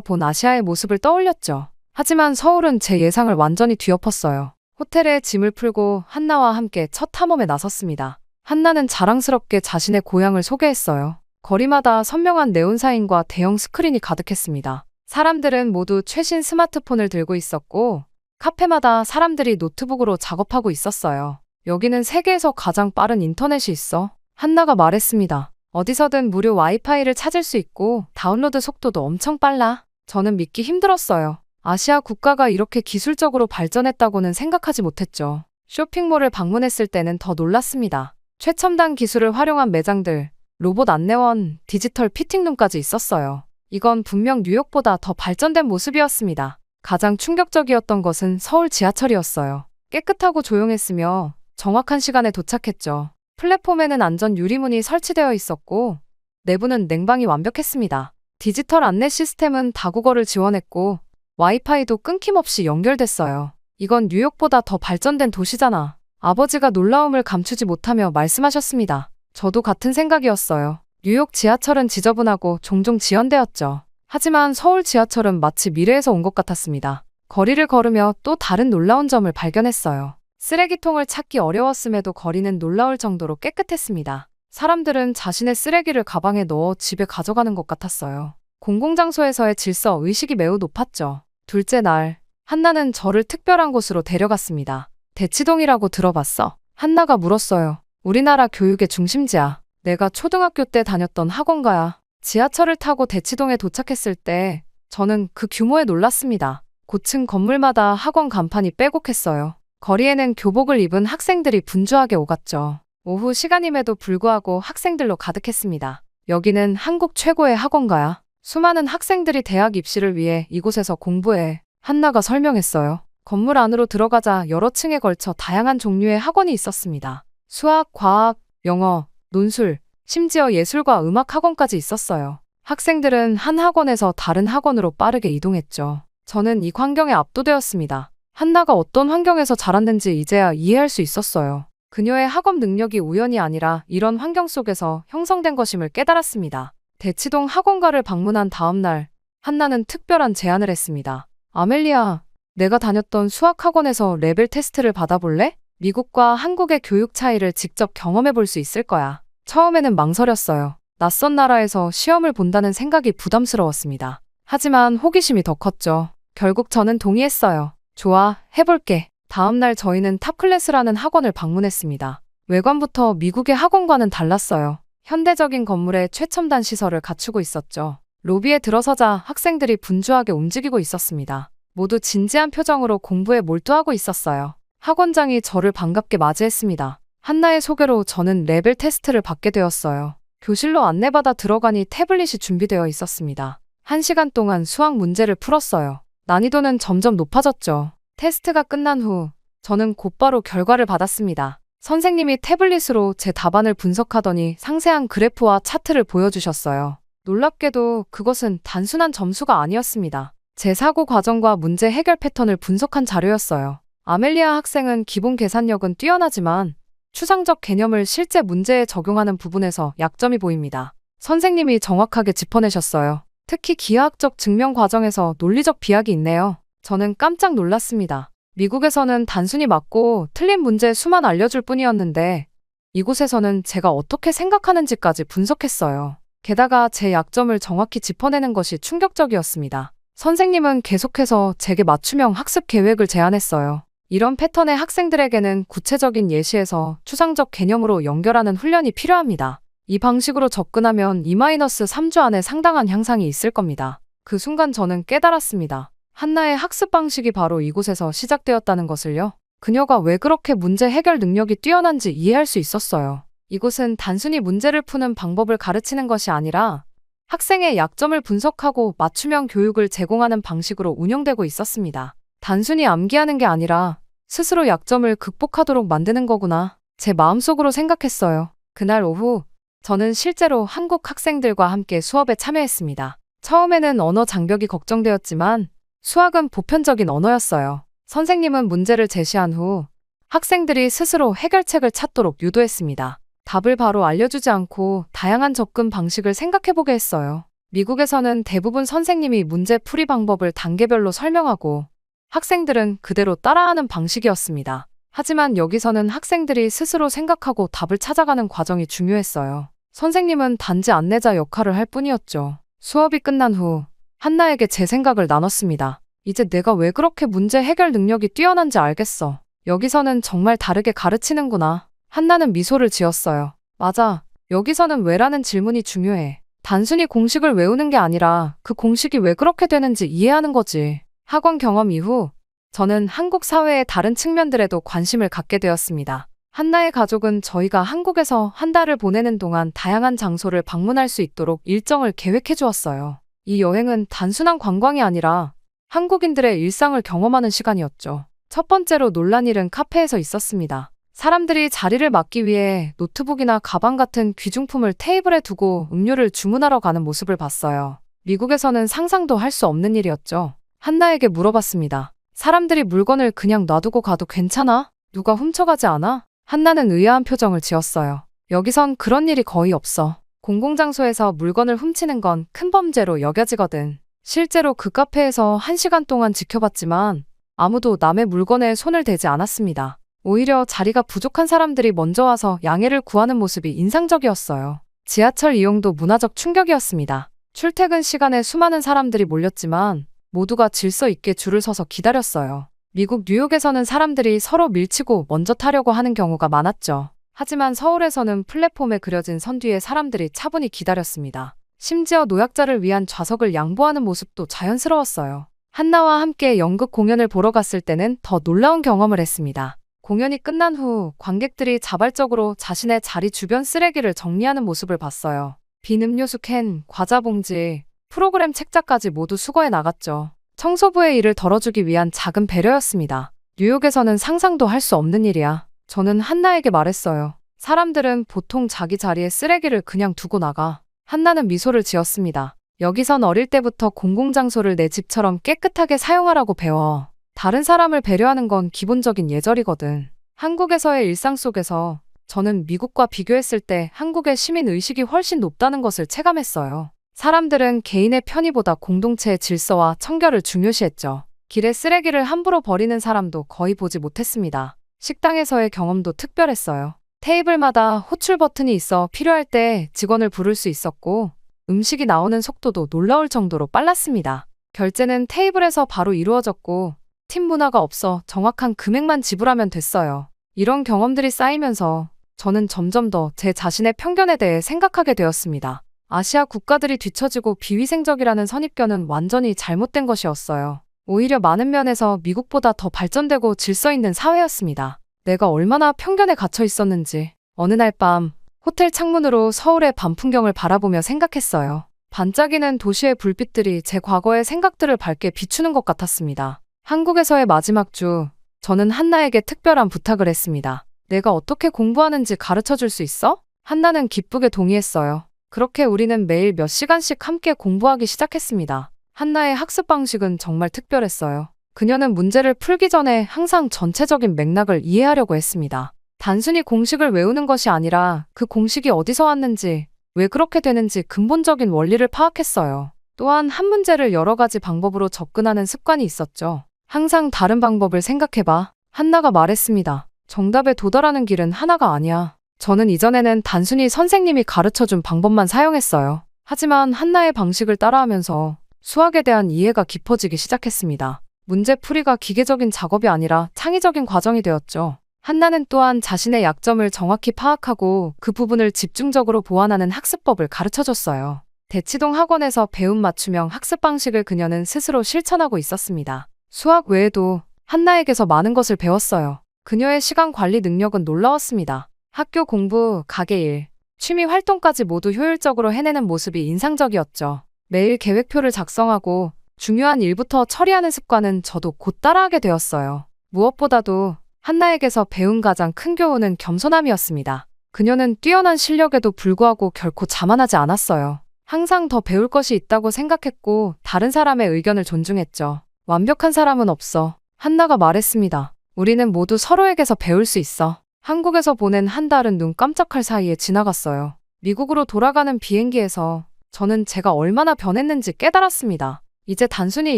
E: 본 아시아의 모습을 떠올렸죠. 하지만 서울은 제 예상을 완전히 뒤엎었어요. 호텔에 짐을 풀고 한나와 함께 첫 탐험에 나섰습니다. 한나는 자랑스럽게 자신의 고향을 소개했어요. 거리마다 선명한 네온사인과 대형 스크린이 가득했습니다. 사람들은 모두 최신 스마트폰을 들고 있었고 카페마다 사람들이 노트북으로 작업하고 있었어요. 여기는 세계에서 가장 빠른 인터넷이 있어. 한나가 말했습니다. 어디서든 무료 와이파이를 찾을 수 있고 다운로드 속도도 엄청 빨라. 저는 믿기 힘들었어요. 아시아 국가가 이렇게 기술적으로 발전했다고는 생각하지 못했죠. 쇼핑몰을 방문했을 때는 더 놀랐습니다. 최첨단 기술을 활용한 매장들, 로봇 안내원, 디지털 피팅룸까지 있었어요. 이건 분명 뉴욕보다 더 발전된 모습이었습니다. 가장 충격적이었던 것은 서울 지하철이었어요. 깨끗하고 조용했으며 정확한 시간에 도착했죠. 플랫폼에는 안전 유리문이 설치되어 있었고 내부는 냉방이 완벽했습니다. 디지털 안내 시스템은 다국어를 지원했고 와이파이도 끊김없이 연결됐어요. 이건 뉴욕보다 더 발전된 도시잖아. 아버지가 놀라움을 감추지 못하며 말씀하셨습니다. 저도 같은 생각이었어요. 뉴욕 지하철은 지저분하고 종종 지연되었죠. 하지만 서울 지하철은 마치 미래에서 온 것 같았습니다. 거리를 걸으며 또 다른 놀라운 점을 발견했어요. 쓰레기통을 찾기 어려웠음에도 거리는 놀라울 정도로 깨끗했습니다. 사람들은 자신의 쓰레기를 가방에 넣어 집에 가져가는 것 같았어요. 공공장소에서의 질서 의식이 매우 높았죠. 둘째 날, 한나는 저를 특별한 곳으로 데려갔습니다. 대치동이라고 들어봤어? 한나가 물었어요. 우리나라 교육의 중심지야. 내가 초등학교 때 다녔던 학원가야. 지하철을 타고 대치동에 도착했을 때 저는 그 규모에 놀랐습니다. 고층 건물마다 학원 간판이 빼곡했어요. 거리에는 교복을 입은 학생들이 분주하게 오갔죠. 오후 시간임에도 불구하고 학생들로 가득했습니다. 여기는 한국 최고의 학원가야. 수많은 학생들이 대학 입시를 위해 이곳에서 공부해. 한나가 설명했어요. 건물 안으로 들어가자 여러 층에 걸쳐 다양한 종류의 학원이 있었습니다. 수학, 과학, 영어, 논술, 심지어 예술과 음악 학원까지 있었어요. 학생들은 한 학원에서 다른 학원으로 빠르게 이동했죠. 저는 이 광경에 압도되었습니다. 한나가 어떤 환경에서 자랐는지 이제야 이해할 수 있었어요. 그녀의 학업 능력이 우연이 아니라 이런 환경 속에서 형성된 것임을 깨달았습니다. 대치동 학원가를 방문한 다음 날, 한나는 특별한 제안을 했습니다. 아멜리아, 내가 다녔던 수학학원에서 레벨 테스트를 받아볼래? 미국과 한국의 교육 차이를 직접 경험해 볼 수 있을 거야. 처음에는 망설였어요. 낯선 나라에서 시험을 본다는 생각이 부담스러웠습니다. 하지만 호기심이 더 컸죠. 결국 저는 동의했어요. 좋아, 해볼게. 다음 날 저희는 탑클래스라는 학원을 방문했습니다. 외관부터 미국의 학원과는 달랐어요. 현대적인 건물에 최첨단 시설을 갖추고 있었죠. 로비에 들어서자 학생들이 분주하게 움직이고 있었습니다. 모두 진지한 표정으로 공부에 몰두하고 있었어요. 학원장이 저를 반갑게 맞이했습니다. 한나의 소개로 저는 레벨 테스트를 받게 되었어요. 교실로 안내받아 들어가니 태블릿이 준비되어 있었습니다. 1시간 동안 수학 문제를 풀었어요. 난이도는 점점 높아졌죠. 테스트가 끝난 후 저는 곧바로 결과를 받았습니다. 선생님이 태블릿으로 제 답안을 분석하더니 상세한 그래프와 차트를 보여주셨어요. 놀랍게도 그것은 단순한 점수가 아니었습니다. 제 사고 과정과 문제 해결 패턴을 분석한 자료였어요. 아멜리아 학생은 기본 계산력은 뛰어나지만 추상적 개념을 실제 문제에 적용하는 부분에서 약점이 보입니다. 선생님이 정확하게 짚어내셨어요. 특히 기하학적 증명 과정에서 논리적 비약이 있네요. 저는 깜짝 놀랐습니다. 미국에서는 단순히 맞고 틀린 문제 수만 알려줄 뿐이었는데 이곳에서는 제가 어떻게 생각하는지까지 분석했어요. 게다가 제 약점을 정확히 짚어내는 것이 충격적이었습니다. 선생님은 계속해서 제게 맞춤형 학습 계획을 제안했어요. 이런 패턴의 학생들에게는 구체적인 예시에서 추상적 개념으로 연결하는 훈련이 필요합니다. 이 방식으로 접근하면 2-3주 안에 상당한 향상이 있을 겁니다. 그 순간 저는 깨달았습니다. 한나의 학습 방식이 바로 이곳에서 시작되었다는 것을요. 그녀가 왜 그렇게 문제 해결 능력이 뛰어난지 이해할 수 있었어요. 이곳은 단순히 문제를 푸는 방법을 가르치는 것이 아니라 학생의 약점을 분석하고 맞춤형 교육을 제공하는 방식으로 운영되고 있었습니다. 단순히 암기하는 게 아니라 스스로 약점을 극복하도록 만드는 거구나. 제 마음속으로 생각했어요. 그날 오후 저는 실제로 한국 학생들과 함께 수업에 참여했습니다. 처음에는 언어 장벽이 걱정되었지만 수학은 보편적인 언어였어요. 선생님은 문제를 제시한 후 학생들이 스스로 해결책을 찾도록 유도했습니다. 답을 바로 알려주지 않고 다양한 접근 방식을 생각해보게 했어요. 미국에서는 대부분 선생님이 문제 풀이 방법을 단계별로 설명하고 학생들은 그대로 따라하는 방식이었습니다. 하지만 여기서는 학생들이 스스로 생각하고 답을 찾아가는 과정이 중요했어요. 선생님은 단지 안내자 역할을 할 뿐이었죠. 수업이 끝난 후 한나에게 제 생각을 나눴습니다. 이제 내가 왜 그렇게 문제 해결 능력이 뛰어난지 알겠어. 여기서는 정말 다르게 가르치는구나. 한나는 미소를 지었어요. 맞아. 여기서는 왜라는 질문이 중요해. 단순히 공식을 외우는 게 아니라 그 공식이 왜 그렇게 되는지 이해하는 거지. 학원 경험 이후 저는 한국 사회의 다른 측면들에도 관심을 갖게 되었습니다. 한나의 가족은 저희가 한국에서 한 달을 보내는 동안 다양한 장소를 방문할 수 있도록 일정을 계획해 주었어요. 이 여행은 단순한 관광이 아니라 한국인들의 일상을 경험하는 시간이었죠. 첫 번째로 놀란 일은 카페에서 있었습니다. 사람들이 자리를 맡기 위해 노트북이나 가방 같은 귀중품을 테이블에 두고 음료를 주문하러 가는 모습을 봤어요. 미국에서는 상상도 할 수 없는 일이었죠. 한나에게 물어봤습니다. 사람들이 물건을 그냥 놔두고 가도 괜찮아? 누가 훔쳐가지 않아? 한나는 의아한 표정을 지었어요. 여기선 그런 일이 거의 없어. 공공장소에서 물건을 훔치는 건 큰 범죄로 여겨지거든. 실제로 그 카페에서 1시간 동안 지켜봤지만 아무도 남의 물건에 손을 대지 않았습니다. 오히려 자리가 부족한 사람들이 먼저 와서 양해를 구하는 모습이 인상적이었어요. 지하철 이용도 문화적 충격이었습니다. 출퇴근 시간에 수많은 사람들이 몰렸지만 모두가 질서 있게 줄을 서서 기다렸어요. 미국 뉴욕에서는 사람들이 서로 밀치고 먼저 타려고 하는 경우가 많았죠. 하지만 서울에서는 플랫폼에 그려진 선 뒤에 사람들이 차분히 기다렸습니다. 심지어 노약자를 위한 좌석을 양보하는 모습도 자연스러웠어요. 한나와 함께 연극 공연을 보러 갔을 때는 더 놀라운 경험을 했습니다. 공연이 끝난 후 관객들이 자발적으로 자신의 자리 주변 쓰레기를 정리하는 모습을 봤어요. 빈 음료수 캔, 과자 봉지, 프로그램 책자까지 모두 수거해 나갔죠. 청소부의 일을 덜어주기 위한 작은 배려였습니다. 뉴욕에서는 상상도 할 수 없는 일이야. 저는 한나에게 말했어요. 사람들은 보통 자기 자리에 쓰레기를 그냥 두고 나가. 한나는 미소를 지었습니다. 여기선 어릴 때부터 공공장소를 내 집처럼 깨끗하게 사용하라고 배워. 다른 사람을 배려하는 건 기본적인 예절이거든. 한국에서의 일상 속에서 저는 미국과 비교했을 때 한국의 시민 의식이 훨씬 높다는 것을 체감했어요. 사람들은 개인의 편의보다 공동체의 질서와 청결을 중요시했죠. 길에 쓰레기를 함부로 버리는 사람도 거의 보지 못했습니다. 식당에서의 경험도 특별했어요. 테이블마다 호출 버튼이 있어 필요할 때 직원을 부를 수 있었고 음식이 나오는 속도도 놀라울 정도로 빨랐습니다. 결제는 테이블에서 바로 이루어졌고 팀 문화가 없어 정확한 금액만 지불하면 됐어요. 이런 경험들이 쌓이면서 저는 점점 더 제 자신의 편견에 대해 생각하게 되었습니다. 아시아 국가들이 뒤처지고 비위생적이라는 선입견은 완전히 잘못된 것이었어요. 오히려 많은 면에서 미국보다 더 발전되고 질서 있는 사회였습니다. 내가 얼마나 편견에 갇혀 있었는지 어느 날 밤 호텔 창문으로 서울의 밤 풍경을 바라보며 생각했어요. 반짝이는 도시의 불빛들이 제 과거의 생각들을 밝게 비추는 것 같았습니다. 한국에서의 마지막 주, 저는 한나에게 특별한 부탁을 했습니다. 내가 어떻게 공부하는지 가르쳐 줄 수 있어? 한나는 기쁘게 동의했어요. 그렇게 우리는 매일 몇 시간씩 함께 공부하기 시작했습니다. 한나의 학습 방식은 정말 특별했어요. 그녀는 문제를 풀기 전에 항상 전체적인 맥락을 이해하려고 했습니다. 단순히 공식을 외우는 것이 아니라 그 공식이 어디서 왔는지, 왜 그렇게 되는지 근본적인 원리를 파악했어요. 또한 한 문제를 여러 가지 방법으로 접근하는 습관이 있었죠. 항상 다른 방법을 생각해봐. 한나가 말했습니다. 정답에 도달하는 길은 하나가 아니야. 저는 이전에는 단순히 선생님이 가르쳐준 방법만 사용했어요. 하지만 한나의 방식을 따라하면서 수학에 대한 이해가 깊어지기 시작했습니다. 문제풀이가 기계적인 작업이 아니라 창의적인 과정이 되었죠. 한나는 또한 자신의 약점을 정확히 파악하고 그 부분을 집중적으로 보완하는 학습법을 가르쳐줬어요. 대치동 학원에서 배운 맞춤형 학습 방식을 그녀는 스스로 실천하고 있었습니다. 수학 외에도 한나에게서 많은 것을 배웠어요. 그녀의 시간 관리 능력은 놀라웠습니다. 학교 공부, 가게 일, 취미 활동까지 모두 효율적으로 해내는 모습이 인상적이었죠. 매일 계획표를 작성하고 중요한 일부터 처리하는 습관은 저도 곧 따라하게 되었어요. 무엇보다도 한나에게서 배운 가장 큰 교훈은 겸손함이었습니다. 그녀는 뛰어난 실력에도 불구하고 결코 자만하지 않았어요. 항상 더 배울 것이 있다고 생각했고 다른 사람의 의견을 존중했죠. 완벽한 사람은 없어. 한나가 말했습니다. 우리는 모두 서로에게서 배울 수 있어. 한국에서 보낸 한 달은 눈 깜짝할 사이에 지나갔어요. 미국으로 돌아가는 비행기에서 저는 제가 얼마나 변했는지 깨달았습니다. 이제 단순히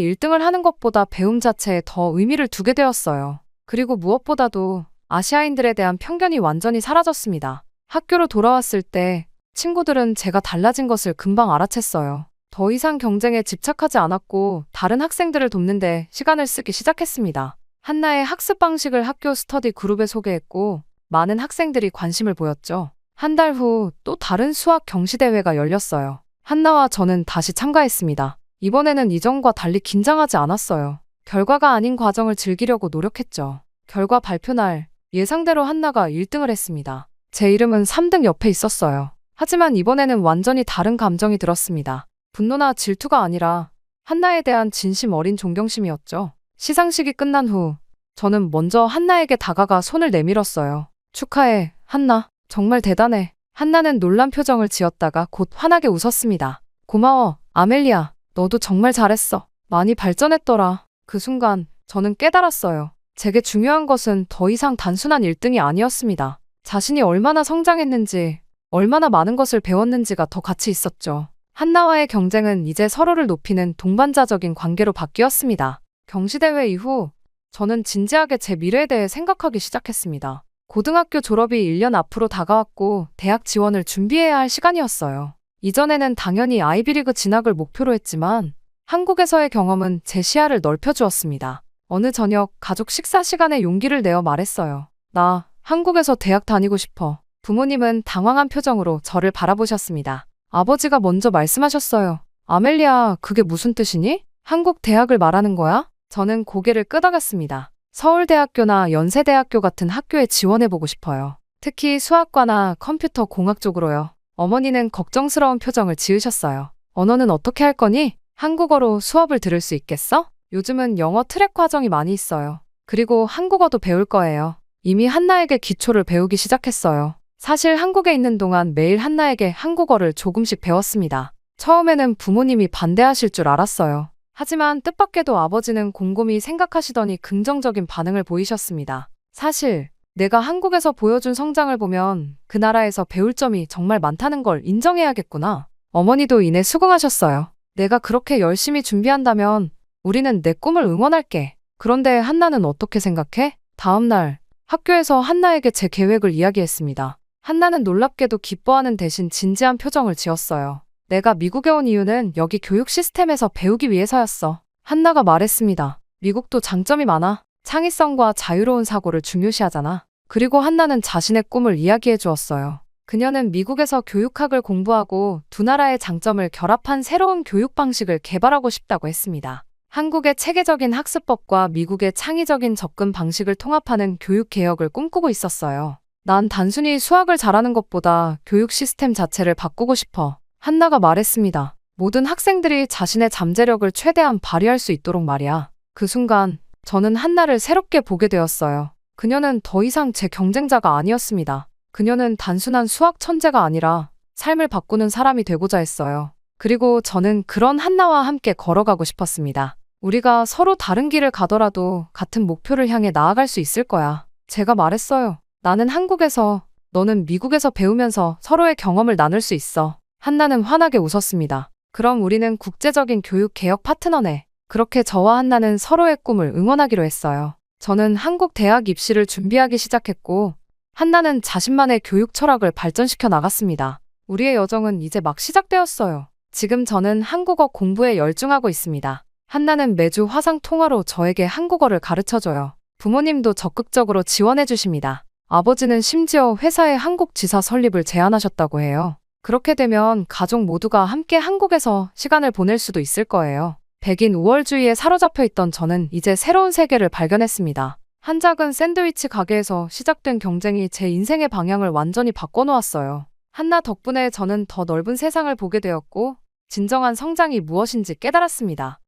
E: 1등을 하는 것보다 배움 자체에 더 의미를 두게 되었어요. 그리고 무엇보다도 아시아인들에 대한 편견이 완전히 사라졌습니다. 학교로 돌아왔을 때 친구들은 제가 달라진 것을 금방 알아챘어요. 더 이상 경쟁에 집착하지 않았고 다른 학생들을 돕는데 시간을 쓰기 시작했습니다. 한나의 학습 방식을 학교 스터디 그룹에 소개했고 많은 학생들이 관심을 보였죠. 한 달 후 또 다른 수학 경시대회가 열렸어요. 한나와 저는 다시 참가했습니다. 이번에는 이전과 달리 긴장하지 않았어요. 결과가 아닌 과정을 즐기려고 노력했죠. 결과 발표 날 예상대로 한나가 1등을 했습니다. 제 이름은 3등 옆에 있었어요. 하지만 이번에는 완전히 다른 감정이 들었습니다. 분노나 질투가 아니라 한나에 대한 진심 어린 존경심이었죠. 시상식이 끝난 후 저는 먼저 한나에게 다가가 손을 내밀었어요. 축하해, 한나. 정말 대단해. 한나는 놀란 표정을 지었다가 곧 환하게 웃었습니다. 고마워, 아멜리아. 너도 정말 잘했어. 많이 발전했더라. 그 순간 저는 깨달았어요. 제게 중요한 것은 더 이상 단순한 1등이 아니었습니다. 자신이 얼마나 성장했는지, 얼마나 많은 것을 배웠는지가 더 가치 있었죠. 한나와의 경쟁은 이제 서로를 높이는 동반자적인 관계로 바뀌었습니다. 경시대회 이후 저는 진지하게 제 미래에 대해 생각하기 시작했습니다. 고등학교 졸업이 1년 앞으로 다가왔고 대학 지원을 준비해야 할 시간이었어요. 이전에는 당연히 아이비리그 진학을 목표로 했지만 한국에서의 경험은 제 시야를 넓혀주었습니다. 어느 저녁 가족 식사 시간에 용기를 내어 말했어요. 나 한국에서 대학 다니고 싶어. 부모님은 당황한 표정으로 저를 바라보셨습니다. 아버지가 먼저 말씀하셨어요. 아멜리아, 그게 무슨 뜻이니? 한국 대학을 말하는 거야? 저는 고개를 끄덕였습니다. 서울대학교나 연세대학교 같은 학교에 지원해보고 싶어요. 특히 수학과나 컴퓨터 공학 쪽으로요. 어머니는 걱정스러운 표정을 지으셨어요. 언어는 어떻게 할 거니? 한국어로 수업을 들을 수 있겠어? 요즘은 영어 트랙 과정이 많이 있어요. 그리고 한국어도 배울 거예요. 이미 한나에게 기초를 배우기 시작했어요. 사실 한국에 있는 동안 매일 한나에게 한국어를 조금씩 배웠습니다. 처음에는 부모님이 반대하실 줄 알았어요. 하지만 뜻밖에도 아버지는 곰곰이 생각하시더니 긍정적인 반응을 보이셨습니다. 사실 내가 한국에서 보여준 성장을 보면 그 나라에서 배울 점이 정말 많다는 걸 인정해야겠구나. 어머니도 이내 수긍하셨어요. 내가 그렇게 열심히 준비한다면 우리는 내 꿈을 응원할게. 그런데 한나는 어떻게 생각해? 다음 날 학교에서 한나에게 제 계획을 이야기했습니다. 한나는 놀랍게도 기뻐하는 대신 진지한 표정을 지었어요. 내가 미국에 온 이유는 여기 교육 시스템에서 배우기 위해서였어. 한나가 말했습니다. 미국도 장점이 많아. 창의성과 자유로운 사고를 중요시하잖아. 그리고 한나는 자신의 꿈을 이야기해 주었어요. 그녀는 미국에서 교육학을 공부하고 두 나라의 장점을 결합한 새로운 교육 방식을 개발하고 싶다고 했습니다. 한국의 체계적인 학습법과 미국의 창의적인 접근 방식을 통합하는 교육 개혁을 꿈꾸고 있었어요. 난 단순히 수학을 잘하는 것보다 교육 시스템 자체를 바꾸고 싶어. 한나가 말했습니다. 모든 학생들이 자신의 잠재력을 최대한 발휘할 수 있도록 말이야. 그 순간 저는 한나를 새롭게 보게 되었어요. 그녀는 더 이상 제 경쟁자가 아니었습니다. 그녀는 단순한 수학 천재가 아니라 삶을 바꾸는 사람이 되고자 했어요. 그리고 저는 그런 한나와 함께 걸어가고 싶었습니다. 우리가 서로 다른 길을 가더라도 같은 목표를 향해 나아갈 수 있을 거야. 제가 말했어요. 나는 한국에서, 너는 미국에서 배우면서 서로의 경험을 나눌 수 있어. 한나는 환하게 웃었습니다. 그럼 우리는 국제적인 교육 개혁 파트너네. 그렇게 저와 한나는 서로의 꿈을 응원하기로 했어요. 저는 한국 대학 입시를 준비하기 시작했고, 한나는 자신만의 교육 철학을 발전시켜 나갔습니다. 우리의 여정은 이제 막 시작되었어요. 지금 저는 한국어 공부에 열중하고 있습니다. 한나는 매주 화상 통화로 저에게 한국어를 가르쳐줘요. 부모님도 적극적으로 지원해 주십니다. 아버지는 심지어 회사에 한국 지사 설립을 제안하셨다고 해요. 그렇게 되면 가족 모두가 함께 한국에서 시간을 보낼 수도 있을 거예요. 백인 우월주의에 사로잡혀 있던 저는 이제 새로운 세계를 발견했습니다. 한 작은 샌드위치 가게에서 시작된 경쟁이 제 인생의 방향을 완전히 바꿔놓았어요. 한나 덕분에 저는 더 넓은 세상을 보게 되었고 진정한 성장이 무엇인지 깨달았습니다.